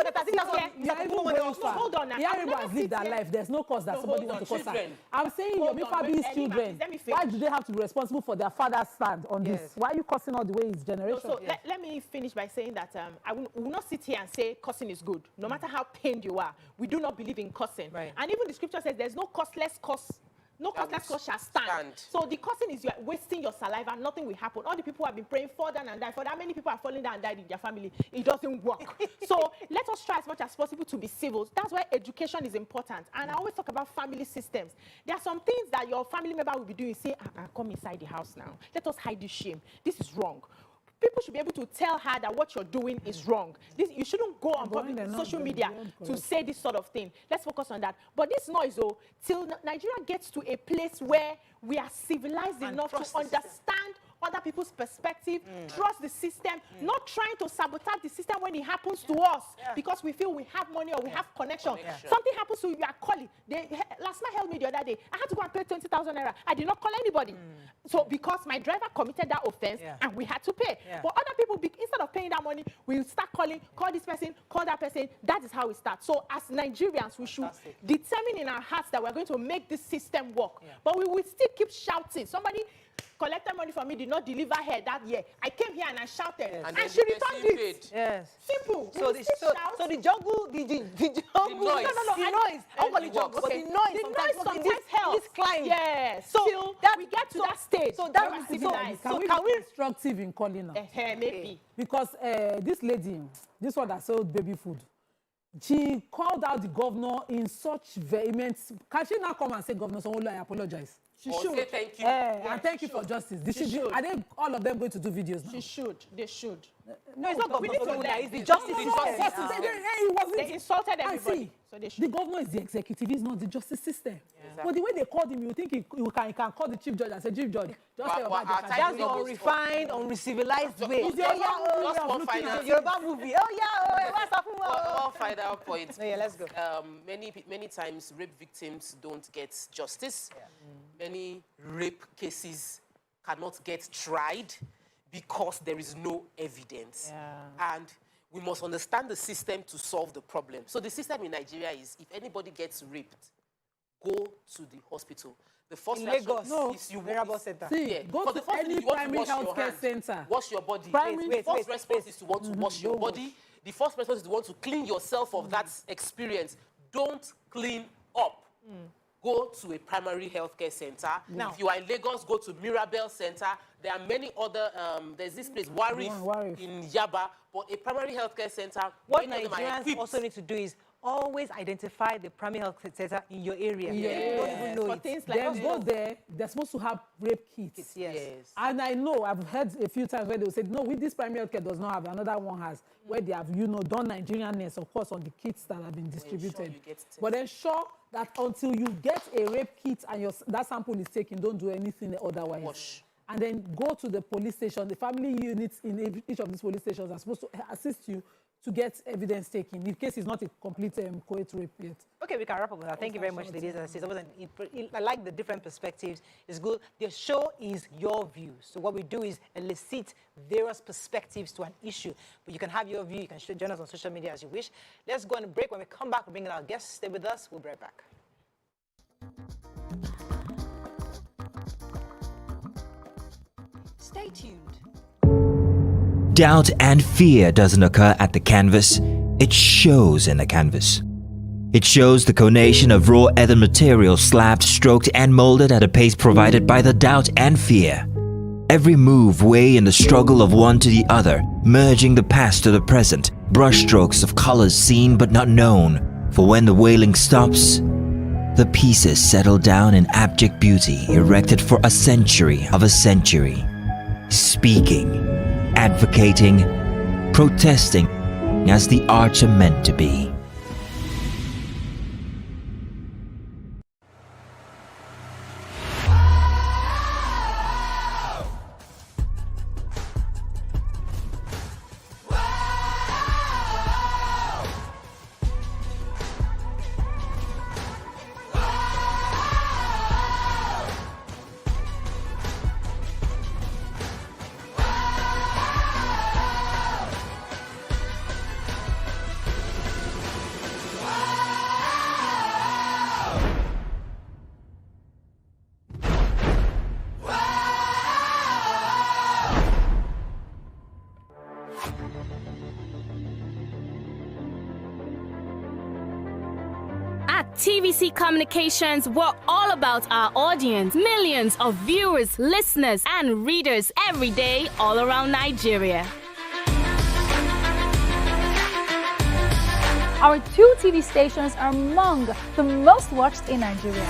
on now. Rainbow has lived their life. There's no cause that somebody wants to curse her. I'm saying Yomi Fabi's children. Why do they have to be responsible for their father's stand on this? Why are you cursing all the way his generation? So let me finish by saying that I will not sit here and say cursing is good. No matter how pained you are, we do not believe in cursing. Right. And even the scripture says there's no costless curse. No costless curse shall stand. So the cursing is you're wasting your saliva. Nothing will happen. All the people who have been praying for down and died. For that many people are falling down and died in their family. It doesn't work. So let us try as much as possible to be civil. That's why education is important. And I always talk about family systems. There are some things that your family member will be doing. Say, come inside the house now. Let us hide this shame. This is wrong. People should be able to tell her that what you're doing is wrong. You shouldn't go on public social media to say this sort of thing. Let's focus on that. But this noise, though, till Nigeria gets to a place where we are civilized enough to understand other people's perspective, trust the system, not trying to sabotage the system when it happens to us because we feel we have money or we have connection. Something happens to you, you are calling. Last night held me the other day. I had to go and pay 20,000 naira. I did not call anybody. So because my driver committed that offense and we had to pay. But other people, instead of paying that money, we start calling, call this person, call that person. That is how we start. So as Nigerians, we should determine in our hearts that we're going to make this system work. But we will still keep shouting. Somebody collected money from me, did not deliver her that year. I came here and I shouted, and she returned it. Yes. Simple. So the jungle, the noise. The noise sometimes helps. This climb. Yes. So we get to that stage. So can we be constructive in calling her? Maybe. Because this lady, this one that sold baby food, she called out the governor in such vehement. Can she now come and say, Governor Sanwo-Olu, I apologize? She or should. say thank you. And thank you for justice. Are they all of them going to do videos now? She should. They should. No, it's not We government. need to It's the justice system. system. They insulted And everybody. see, So they should. the governor is the executive, he's not the justice system. But the way they called him, you think he can call the chief judge and say, Chief Judge, just say about this. That's the unrefined, unrefined way. Just one final Yoruba movie. What's happening? One final point. Yeah, let's go. Many times rape victims don't get justice. Many rape cases cannot get tried because there is no evidence. And we must understand the system to solve the problem. So the system in Nigeria is, if anybody gets raped, go to the hospital. The first in reaction Lagos, is you center. See, go to any primary health care center. Wash your body. Primary- First response is to want to wash your body. The first response is to want to clean yourself of that experience. Don't clean up. Go to a primary health care center. If you are in Lagos, go to Mirabel Center. There are many other, there's this place, Warif in Yaba, but a primary health care center. What Nigerians also need to do is always identify the primary health center in your area. You don't even know it. Things like then go there, they're supposed to have rape kits. Yes. And I know, I've heard a few times where they will say, no, with this primary health care does not have, another one has, where they have, done Nigerianness, of course, on the kits that have been distributed. But ensure that until you get a rape kit and that sample is taken, don't do anything otherwise. Wash. And then go to the police station. The family units in each of these police stations are supposed to assist you to get evidence taken, in case it's not a complete co-ed rape yet. Okay, we can wrap up with that. Thank you very much, ladies and sisters. I like the different perspectives. It's good. The show is your view. So what we do is elicit various perspectives to an issue. But you can have your view. You can join us on social media as you wish. Let's go on a break. When we come back, we'll bring in our guests. Stay with us. We'll be right back. Stay tuned. Doubt and fear doesn't occur at the canvas, it shows in the canvas. It shows the conation of raw earthen material slabbed, stroked and molded at a pace provided by the doubt and fear. Every move way in the struggle of one to the other, merging the past to the present, brushstrokes of colors seen but not known. For when the wailing stops, the pieces settle down in abject beauty erected for a century of a century. Speaking, advocating, protesting as the arts are meant to be. At TVC Communications, we're all about our audience. Millions of viewers, listeners, and readers every day all around Nigeria. Our 2 TV stations are among the most watched in Nigeria.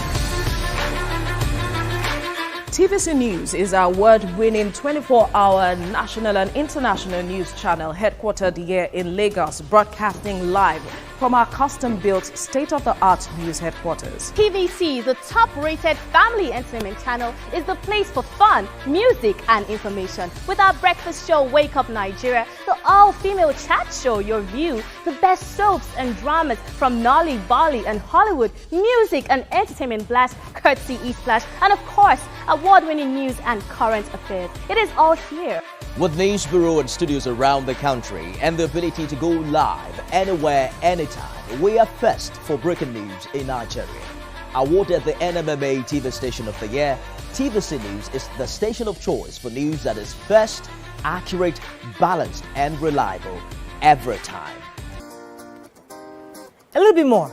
TVC News is our award-winning 24-hour national and international news channel headquartered here in Lagos, broadcasting live from our custom-built state-of-the-art news headquarters. TVC, the top-rated family entertainment channel, is the place for fun, music, and information. With our breakfast show, Wake Up Nigeria, the all-female chat show, Your View, the best soaps and dramas from Nollywood, Bollywood, and Hollywood, music and entertainment blast, courtesy E-Splash, and of course, award-winning news and current affairs. It is all here. With news bureau and studios around the country and the ability to go live anywhere, anytime, we are first for breaking news in Nigeria. Awarded the NMMA TV Station of the Year, TVC News is the station of choice for news that is first, accurate, balanced, and reliable every time. A little bit more.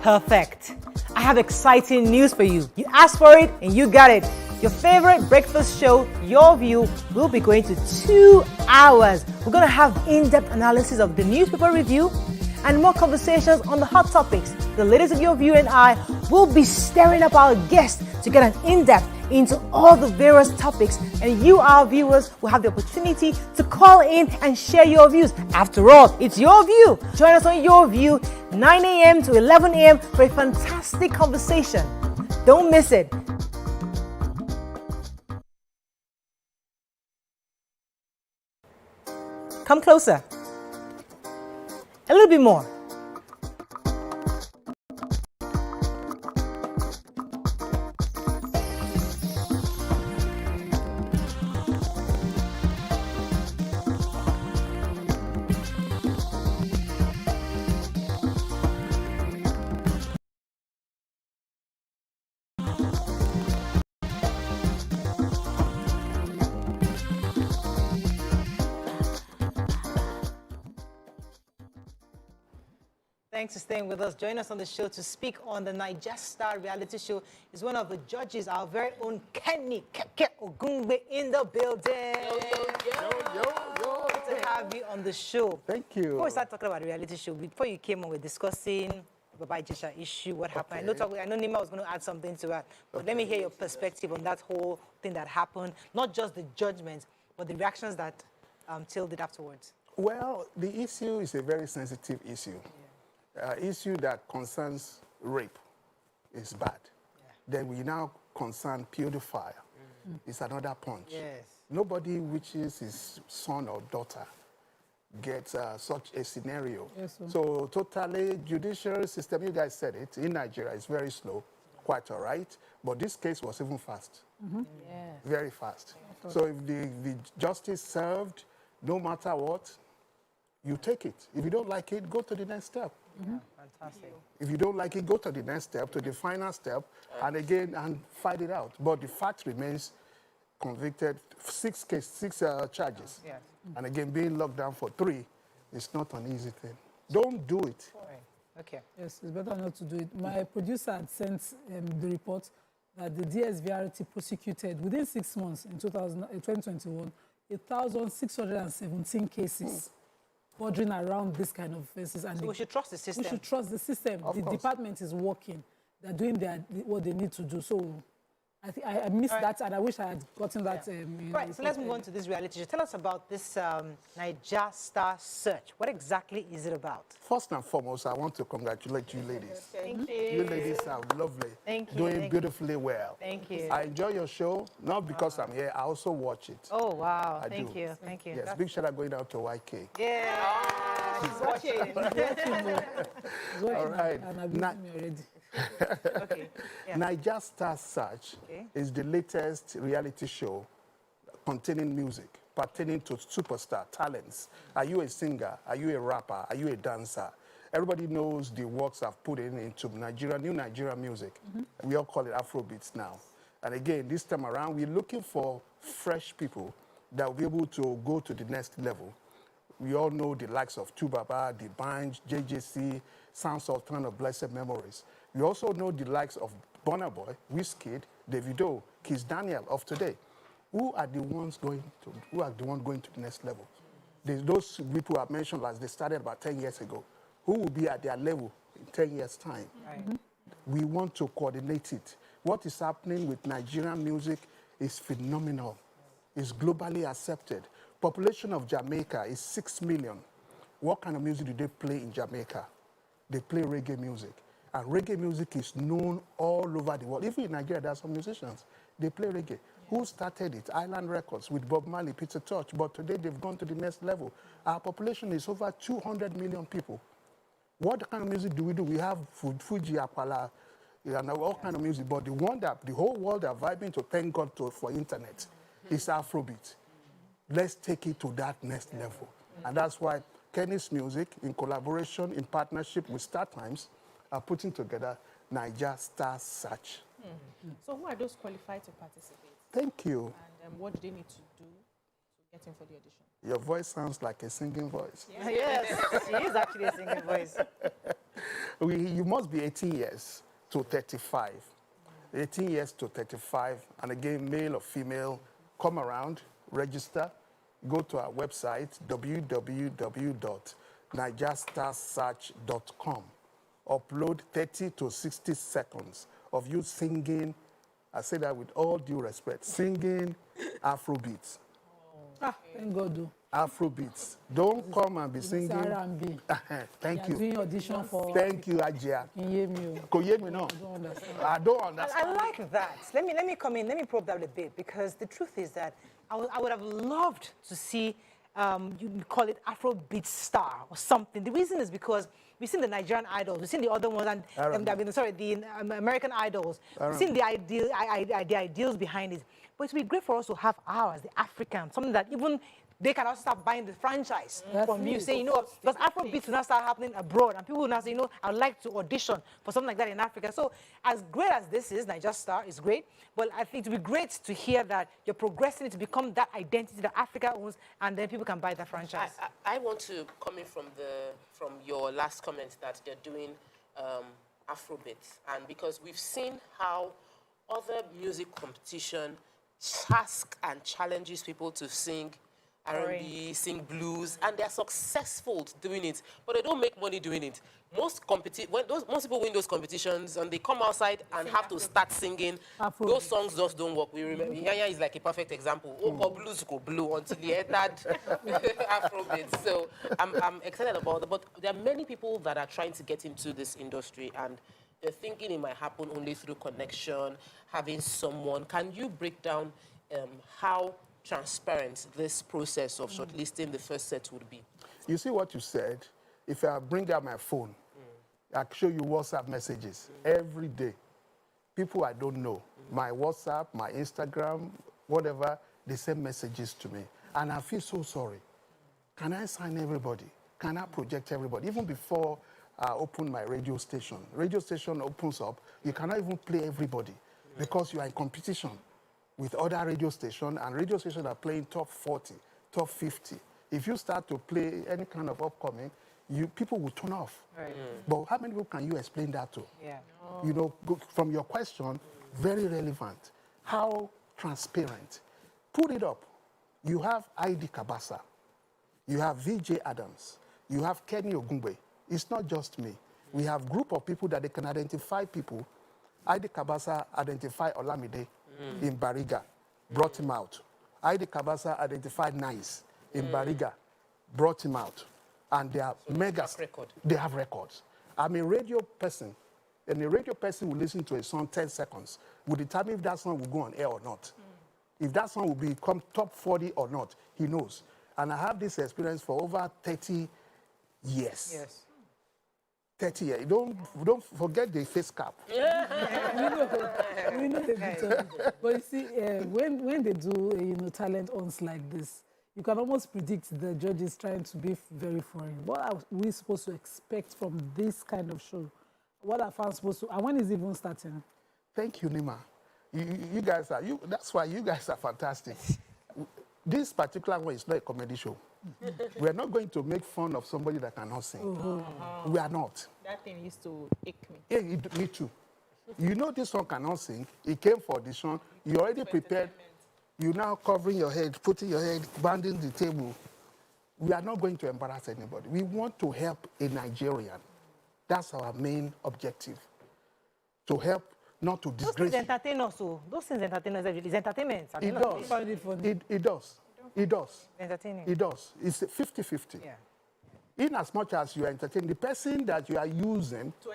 Perfect. I have exciting news for you. You asked for it and you got it. Your favorite breakfast show, Your View, will be going to 2 hours. We're going to have in-depth analysis of the newspaper review and more conversations on the hot topics. The ladies of Your View and I we'll be stirring up our guests to get an in-depth into all the various topics, and you, our viewers, will have the opportunity to call in and share your views. After all, it's your view. Join us on Your View, 9 a.m. to 11 a.m. for a fantastic conversation. Don't miss it. Come closer. A little bit more. Thanks for staying with us. Join us on the show to speak on the Naija Star reality show is one of the judges, our very own Kenny Keke Ogungbe in the building. Good to have you on the show. Thank you. Before we start talking about the reality show, before you came on, we're discussing the Ijesha issue, what happened. I know Nima was going to add something to that, but let me hear your perspective on that whole thing that happened, not just the judgment, but the reactions that Till did afterwards. Well, the issue is a very sensitive issue. Issue that concerns rape is bad. Then we now concern pedophile. It's another punch. Yes. Nobody wishes his son or daughter gets such a scenario. Yes, sir. So totally judicial system, you guys said it, in Nigeria is very slow, quite all right. But this case was even fast. Very fast. So if the justice served, no matter what, you take it. If you don't like it, go to the next step. Fantastic. If you don't like it, go to the next step, to the final step, and again, and fight it out. But the fact remains, convicted, 6 charges. Yes. And again, being locked down for 3 is not an easy thing. Don't do it. Okay. Yes, it's better not to do it. My producer had sent the report that the DSVRT prosecuted within 6 months in 2021, 1,617 cases bordering around this kind of offenses. And so we should trust the system. We should trust the system. The department is working. They're doing what they need to do. So I think I missed that, and I wish I had gotten that. Right, so let's move on to this reality show. Tell us about this Naija Star Search. What exactly is it about? First and foremost, I want to congratulate you ladies. Thank you. You ladies are lovely. Thank you. Doing beautifully well. Thank you. I enjoy your show, not because I'm here, I also watch it. Oh, wow. Thank you. Thank you. Yes, big shout out going out to YK. Yeah. She's watching. All right. And I've been already. Okay. Yeah. Naija Star Search is the latest reality show containing music, pertaining to superstar talents. Are you a singer? Are you a rapper? Are you a dancer? Everybody knows the works I've put into new Nigerian music. We all call it Afrobeats now. And again, this time around, we're looking for fresh people that will be able to go to the next level. We all know the likes of Tubaba, The Banj, JJC, Sound Sultan of Blessed Memories. We also know the likes of Burna Boy, Wizkid, Davido, Kiss Daniel of today. Who are the ones going to the next level? Those people I've mentioned, as they started about 10 years ago, who will be at their level in 10 years' time? We want to coordinate it. What is happening with Nigerian music is phenomenal. It's globally accepted. Population of Jamaica is 6 million. What kind of music do they play in Jamaica? They play reggae music. And reggae music is known all over the world. Even in Nigeria, there are some musicians. They play reggae. Who started it? Island Records with Bob Marley, Peter Tosh. But today, they've gone to the next level. Our population is over 200 million people. What kind of music do? We have Fuji, Apala, all kind of music. But the one that the whole world are vibing to, thank God for internet, is Afrobeat. Let's take it to that next level. And that's why Kenny's Music, in collaboration, in partnership with StarTimes, are putting together Naija Star Search. So who are those qualified to participate? Thank you. And what do they need to do to get in for the audition? Your voice sounds like a singing voice. Yes, she is actually a singing voice. You must be 18 years to 35. 18 years to 35, and again, male or female, come around, register, go to our website, www.naijastarsearch.com. upload 30 to 60 seconds of you singing, I say that with all due respect, singing Afrobeats. Thank God, though. Afrobeats. Don't come and be singing. R&B. Thank You're you. doing audition for. Thank you, Ajia. Can you hear me? Can you hear me now? I don't understand. I like that. Let me come in. Let me probe that a bit, because the truth is that I would have loved to see you call it Afrobeat star or something. The reason is because we've seen the Nigerian idols, we've seen the other ones, and the American idols. We've seen the ideals behind it. But it would be great for us to have ours, the African, something that even they can also start buying the franchise from you, saying, because Afrobeats will now start happening abroad, and people will now say, I would like to audition for something like that in Africa. So as great as this is, Naija Star is great, but I think it would be great to hear that you're progressing it to become that identity that Africa owns, and then people can buy that franchise. I want to come in from your last comment that they're doing Afrobeats, and because we've seen how other music competition task and challenges people to sing R&B, sing blues, and they're successful doing it, but they don't make money doing it. Most people win those competitions, and they come outside and have to start singing. Those songs just don't work. We remember Yanya is like a perfect example. Blues go blue until he entered Afrobeat. So I'm excited about it. But there are many people that are trying to get into this industry, and they're thinking it might happen only through connection, having someone. Can you break down how transparent this process of shortlisting the first set would be? You see what you said? If I bring out my phone, I show you WhatsApp messages every day. People I don't know, my WhatsApp, my Instagram, whatever, they send messages to me. And I feel so sorry. Can I sign everybody? Can I project everybody? Even before I open my radio station opens up, you cannot even play everybody because you are in competition with other radio stations, and radio stations are playing top 40, top 50. If you start to play any kind of upcoming, people will turn off. Right. But how many people can you explain that to? Yeah. You know, from your question, very relevant. How transparent? Put it up. You have ID Kabasa. You have VJ Adams. You have Kenny Ogumbe. It's not just me. We have a group of people that they can identify people. ID Kabasa identified Olamide in Bariga, brought him out. ID Kabasa identified Nice in Bariga, brought him out. And they are mega. They have records. I'm a radio person, and a radio person will listen to a song 10 seconds, will determine if that song will go on air or not. If that song will become top 40 or not, he knows. And I have this experience for over 30 years. Yes. 30 years. Don't forget the face cap. We know but you see, when they do talent ons like this, you can almost predict the judges trying to be very foreign. What are we supposed to expect from this kind of show? What are fans supposed to? And when is it even starting? Thank you, Nima. You guys are that's why you guys are fantastic. This particular one is not a comedy show. We are not going to make fun of somebody that cannot sing. We are not. That thing used to ache me. Yeah, me too. You know this one cannot sing. He came for audition. You already prepared. You now covering your head, putting your head, banding the table. We are not going to embarrass anybody. We want to help a Nigerian. That's our main objective. To help, not to disgrace. Those things entertain us. Those things entertain us. It's entertainment. It does. It does. It does. Entertaining. It does. It's 50-50. Yeah. In as much as you entertain, the person that you are using to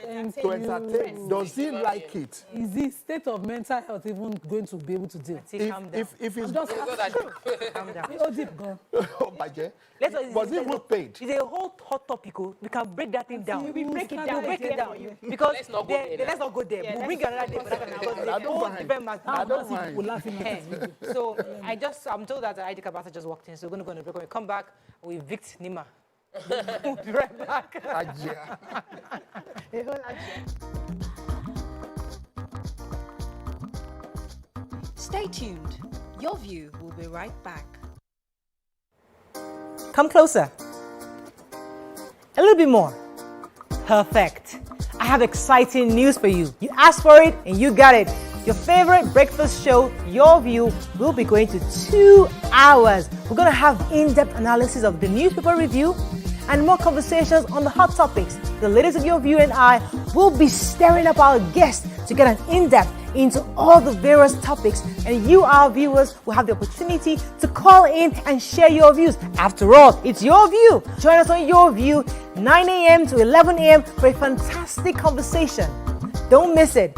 entertain, does he like it? Is the state of mental health even going to be able to deal? If it's just calm down. Oh, deep gone. Was it not paid? It's a whole hot topic. We can break that thing down. We break it down. Break it down. Because let's not go there. We'll bring another day. I don't mind. So I'm told that ID Kabasa just walked in. So we're going to go on a break. When we come back, we evict Nima. We'll be right back. Stay tuned. Your View will be right back. Come closer. A little bit more. Perfect. I have exciting news for you. You asked for it and you got it. Your favorite breakfast show, Your View, will be going to 2 hours. We're going to have in-depth analysis of the newspaper review and more conversations on the hot topics. The ladies of Your View and I We'll be stirring up our guests to get an in-depth into all the various topics, and you, our viewers, will have the opportunity to call in and share your views. After all, it's your view. Join us on Your View, 9 a.m. to 11 a.m. for a fantastic conversation. Don't miss it.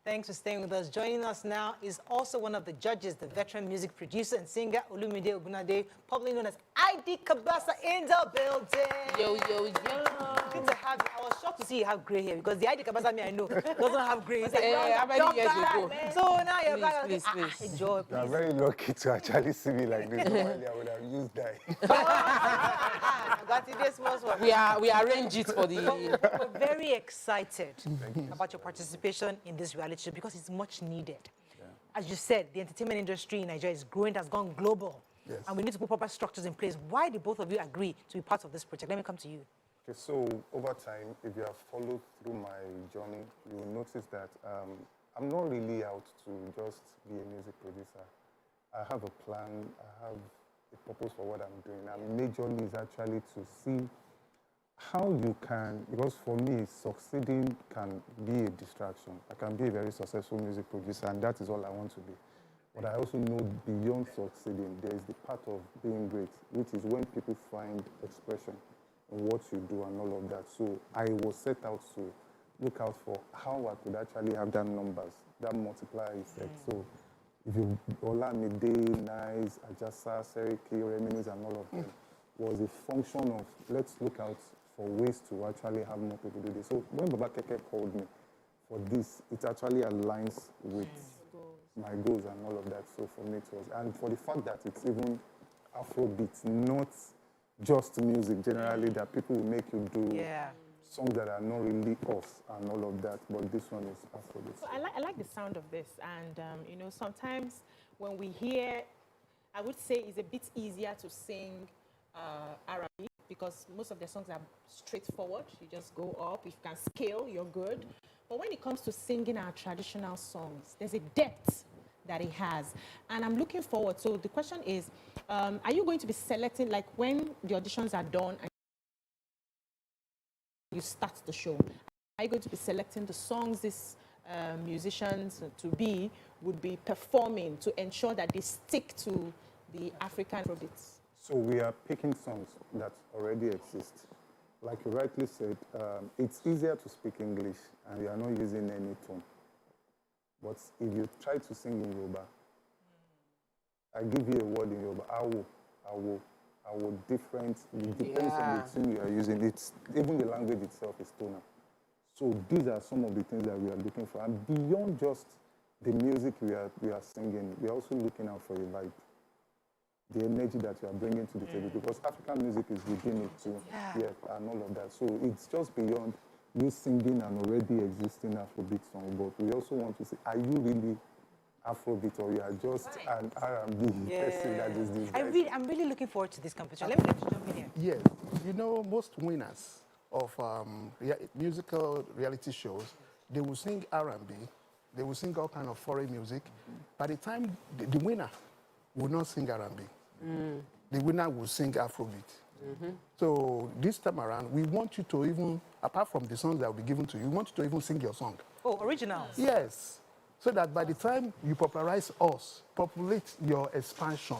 Thanks for staying with us. Joining us now is also one of the judges, the veteran music producer and singer, Olumide Ogunade, popularly known as ID Kabasa, in the building. Yo, yo, yo. Good to have you. I was shocked to see you have gray hair, because the ID Kabasa me I know doesn't have gray hair. How many years ago? So now you're back. Please. Enjoy, You are very lucky to actually see me like this. Normally, I would have used dye. We arrange it for the... We're very excited about your participation in this reality show because it's much needed. Yeah. As you said, the entertainment industry in Nigeria is growing, has gone global. Yes. And we need to put proper structures in place. Why did both of you agree to be part of this project? Let me come to you. Okay, so over time, if you have followed through my journey, you will notice that I'm not really out to just be a music producer. I have a plan, I have a purpose for what I'm doing. And majorly is actually to see how you can, because for me, succeeding can be a distraction. I can be a very successful music producer, and that is all I want to be. But I also know beyond succeeding, there is the part of being great, which is when people find expression in what you do and all of that. So I was set out to look out for how I could actually have that numbers, that multiplier effect. So if you, Olamide, Nice, Ijesha, Seriki, Reminis, and all of them, was a function of let's look out for ways to actually have more people do this. So when Baba Keke called me for this, it actually aligns with my goals and all of that. So for me it was, and for the fact that it's even Afrobeat, not just music generally, that people will make you do songs that are not really off and all of that, but this one is Afrobeat. So I like the sound of this, and you know, sometimes when we hear, I would say it's a bit easier to sing R&B, because most of the songs are straightforward. You just go up. If you can scale, you're good. But when it comes to singing our traditional songs, there's a depth that it has. And I'm looking forward. So the question is, are you going to be selecting, like when the auditions are done and you start the show, are you going to be selecting the songs these musicians would be performing to ensure that they stick to the African Afrobeats? So we are picking songs that already exist. Like you rightly said, it's easier to speak English and you are not using any tone. But if you try to sing in Yoruba, I give you a word in Yoruba, awo, different, it depends on the tune you are using. It's, even the language itself is tonal. So these are some of the things that we are looking for. And beyond just the music we are singing, we are also looking out for a vibe. The energy that you are bringing to the table, because African music is within it too, and all of that. So it's just beyond you singing an already existing Afrobeat song, but we also want to say, are you really Afrobeat or you are just an R&B person that is this guy? I'm really looking forward to this competition. Let me jump in here. Yes, you know, most winners of musical reality shows, they will sing R&B, they will sing all kind of foreign music. By the time the winner will not sing R&B. The winner will sing Afrobeat. So this time around, we want you to even, apart from the songs that will be given to you, we want you to even sing your song. Oh, originals? Yes. So that by the time you popularize us, populate your expansion,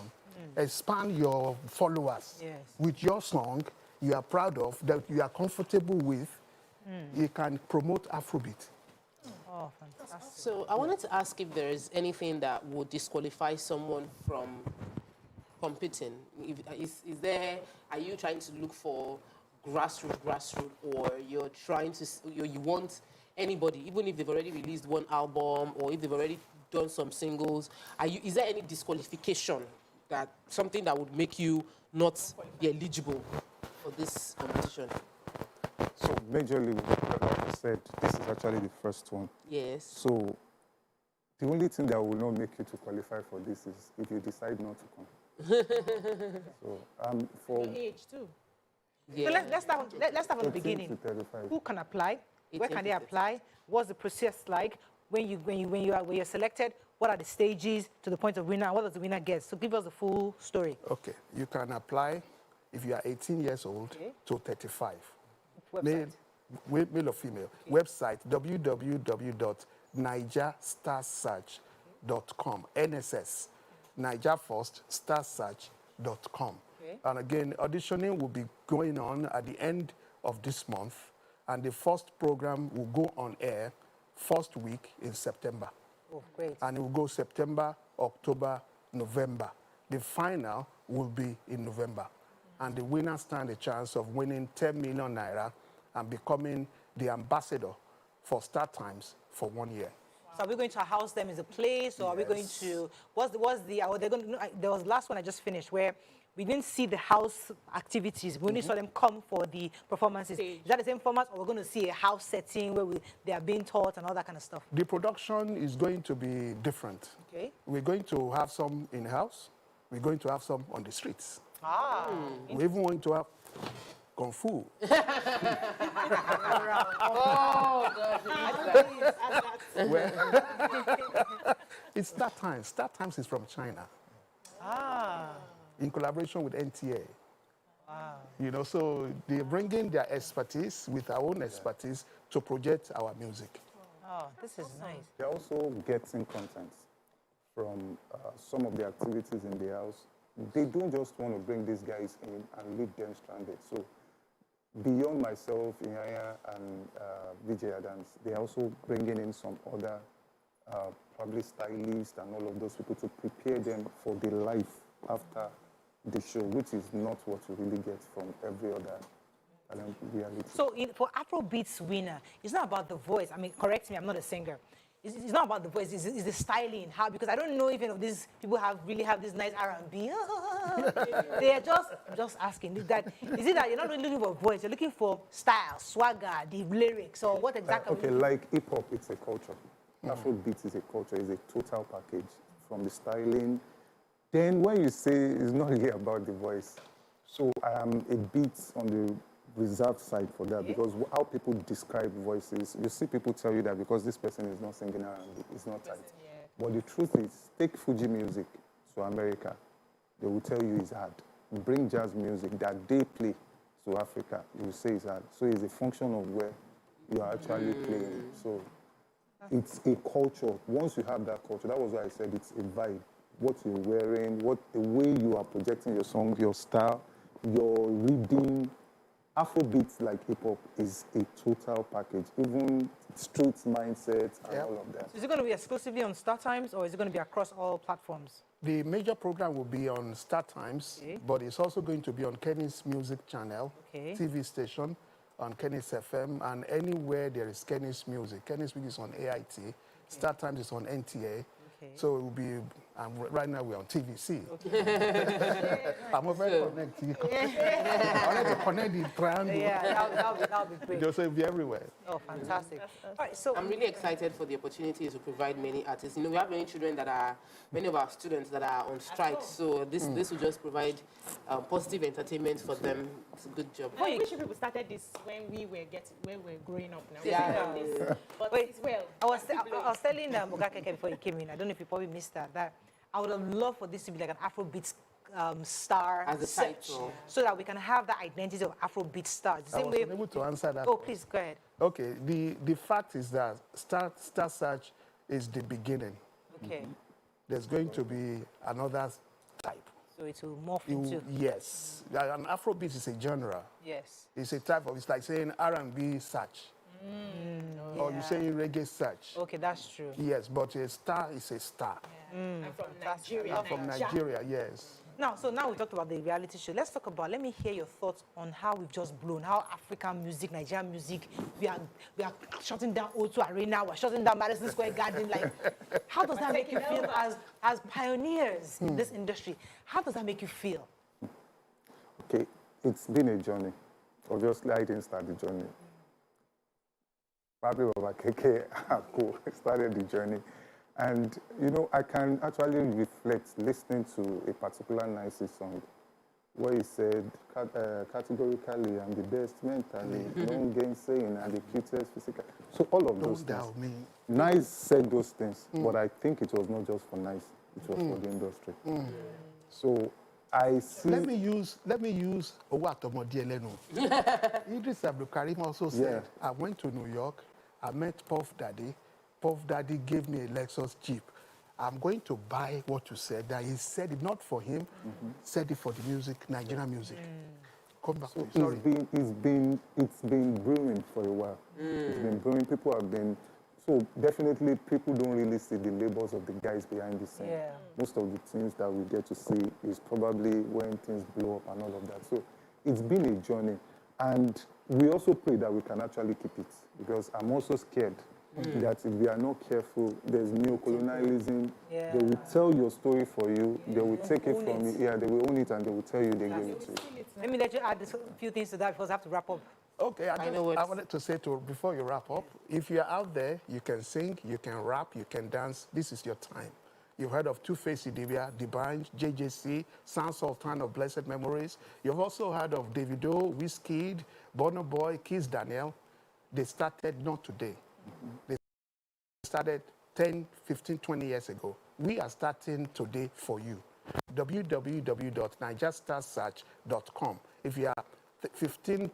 expand your followers with your song you are proud of, that you are comfortable with, you can promote Afrobeat. Oh, fantastic. So I wanted to ask if there is anything that would disqualify someone from competing. Are you trying to look for grassroots, or you're trying to, you want anybody, even if they've already released one album or if they've already done some singles, is there any disqualification, that something that would make you not be eligible for this competition? So majorly, like I said, this is actually the first one. Yes. So the only thing that will not make you to qualify for this is if you decide not to come. So for your age too. Yeah. So let's start from the beginning. Who can apply? Where can they apply? What's the process like? When you're selected, what are the stages to the point of winner? What does the winner get? So give us the full story. Okay, you can apply if you are 18 years old to 35. Website. Male or female. Website www.NaijaStarSearch.com. NSS. Naija First StarSearch.com. And again, auditioning will be going on at the end of this month, and the first program will go on air first week in September. Oh, great. And it will go September, October, November. The final will be in November. And the winner stand a chance of winning 10 million naira and becoming the ambassador for StarTimes for 1 year. So are we going to house them as a place, or are we going to, there was last one I just finished where we didn't see the house activities. We only saw them come for the performances. Is that the same format, or we're going to see a house setting where they are being taught and all that kind of stuff? The production is going to be different. Okay. We're going to have some in-house. We're going to have some on the streets. We're even going to have Kung Fu. It's StarTimes. StarTimes is from China. In collaboration with NTA. You know, so they bring in their expertise with our own expertise to project our music. Oh, this is nice. They're also getting content from some of the activities in the house. They don't just want to bring these guys in and leave them stranded. So beyond myself, Ijesha, and Vijay Adams, they're also bringing in some other probably stylists and all of those people to prepare them for the life after the show, which is not what you really get from every other talent reality. So for Afrobeats winner, it's not about the voice. I mean, correct me, I'm not a singer. It's not about the voice, it's the styling. How? Because I don't know if any of these people really have this nice R&B. They are just asking. Is it that you're not really looking for voice, you're looking for style, swagger, the lyrics, or what exactly? Okay, like hip-hop, it's a culture. Afrobeats is a culture, it's a total package from the styling. Then when you say it's not really about the voice, so I am a bit on the reserved side for that, because how people describe voices, you see people tell you that because this person is not singing R&B, it's not tight. But the truth is, take Fuji music to America, they will tell you it's hard. Bring jazz music that they play to Africa, you will say it's hard. So it's a function of where you are actually playing. So it's a culture. Once you have that culture, that was why I said it's a vibe. What you're wearing, the way you are projecting your song, your style, your reading. Afrobeats, like hip-hop, is a total package. Even street mindset and all of that. So is it going to be exclusively on StarTimes, or is it going to be across all platforms? The major program will be on StarTimes, but it's also going to be on Kenny's Music Channel, TV station, on Kenny's FM, and anywhere there is Kenny's Music. Kenny's Music is on AIT, StarTimes is on NTA. So it will be, right now we're on TVC. I'm over to connect you. I want to connect the triangle. Yeah, that'll be great. They'll be everywhere. Oh, fantastic. All right, so I'm really excited for the opportunity to provide many artists. You know, we have many of our students that are on strike, so this will just provide positive entertainment for them. It's a good job. I wish people started this when we were growing up now. Yeah. But wait, it's well. I was telling Ogakeke before you came in, I don't know if you probably missed that I would have loved for this to be like an Afrobeats Star As a Search, title. so that we can have the identity of Afrobeat stars. The I same was way. unable to answer that. Oh, please go ahead. Okay, the fact is that Star Search is the beginning. Okay. There's going to be another type. So it will morph into. Yes. An Afrobeat is a genre. Yes. It's a type of, it's like saying R&B search. Or you're saying reggae search. Okay, that's true. Yes, but a star is a star. I'm from Nigeria. I'm from Nigeria, yes. So now we talked about the reality show. Let's talk about, let me hear your thoughts on how we've just blown, how African music, Nigerian music, we are shutting down O2 Arena, we're shutting down Madison Square Garden. Like, how does that make you feel as pioneers in this industry? How does that make you feel? Okay, it's been a journey. Obviously, I didn't start the journey. Probably Baba Keke Ako started the journey. And, you know, I can actually reflect listening to a particular Nicey song where he said, categorically, I'm the best mentally, no gainsaying, and the cutest physically. So all of those things. Nice said those things, but I think it was not just for Nice, it was for the industry. So I see... Let me use Owatomo Elenu. Idris Abdulkarim also said, I went to New York, I met Puff Daddy. Puff Daddy gave me a Lexus Jeep. I'm going to buy what you said. That he said it not for him, said it for the music, Nigerian music. Come back. So Sorry. it's been brewing for a while. It's been brewing. People have been... So definitely people don't really see the labors of the guys behind the scene. Yeah. Most of the things that we get to see is probably when things blow up and all of that. So it's been a journey. And we also pray that we can actually keep it. Because I'm also scared that if we are not careful, there's neo-colonialism. Yeah. They will tell your story for you. They will take it from you. Yeah, they will own it and they will tell you they gave it to you. Let me let you add a few things to that because I have to wrap up. Okay, I wanted to say before you wrap up, if you're out there, you can sing, you can rap, you can dance. This is your time. You've heard of Two-Face Idibia, D'banj, JJC, Sound Sultan of Blessed Memories. You've also heard of Davido, Wizkid, Burna Boy, Kiss Daniel. They started not today. They started 10, 15, 20 years ago. We are starting today for you. www.NaijaStarSearch.com. If you are 18,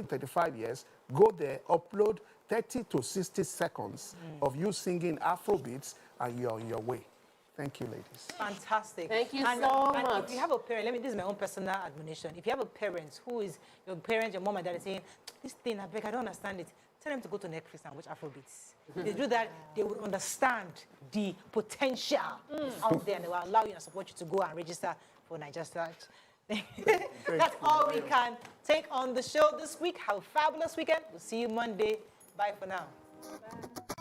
35 years, go there, upload 30 to 60 seconds of you singing Afrobeats, and you're on your way. Thank you, ladies. Fantastic. Thank you so much. If you have a parent, this is my own personal admonition. If you have a parent who is your parent, your mom and dad is saying, this thing, I don't understand it, tell them to go to Netflix and watch Afrobeats. If they do that, they will understand the potential out there, and they will allow you and support you to go and register for Naija Star Search. That's all we can take on the show this week. Have a fabulous weekend. We'll see you Monday. Bye for now. Bye.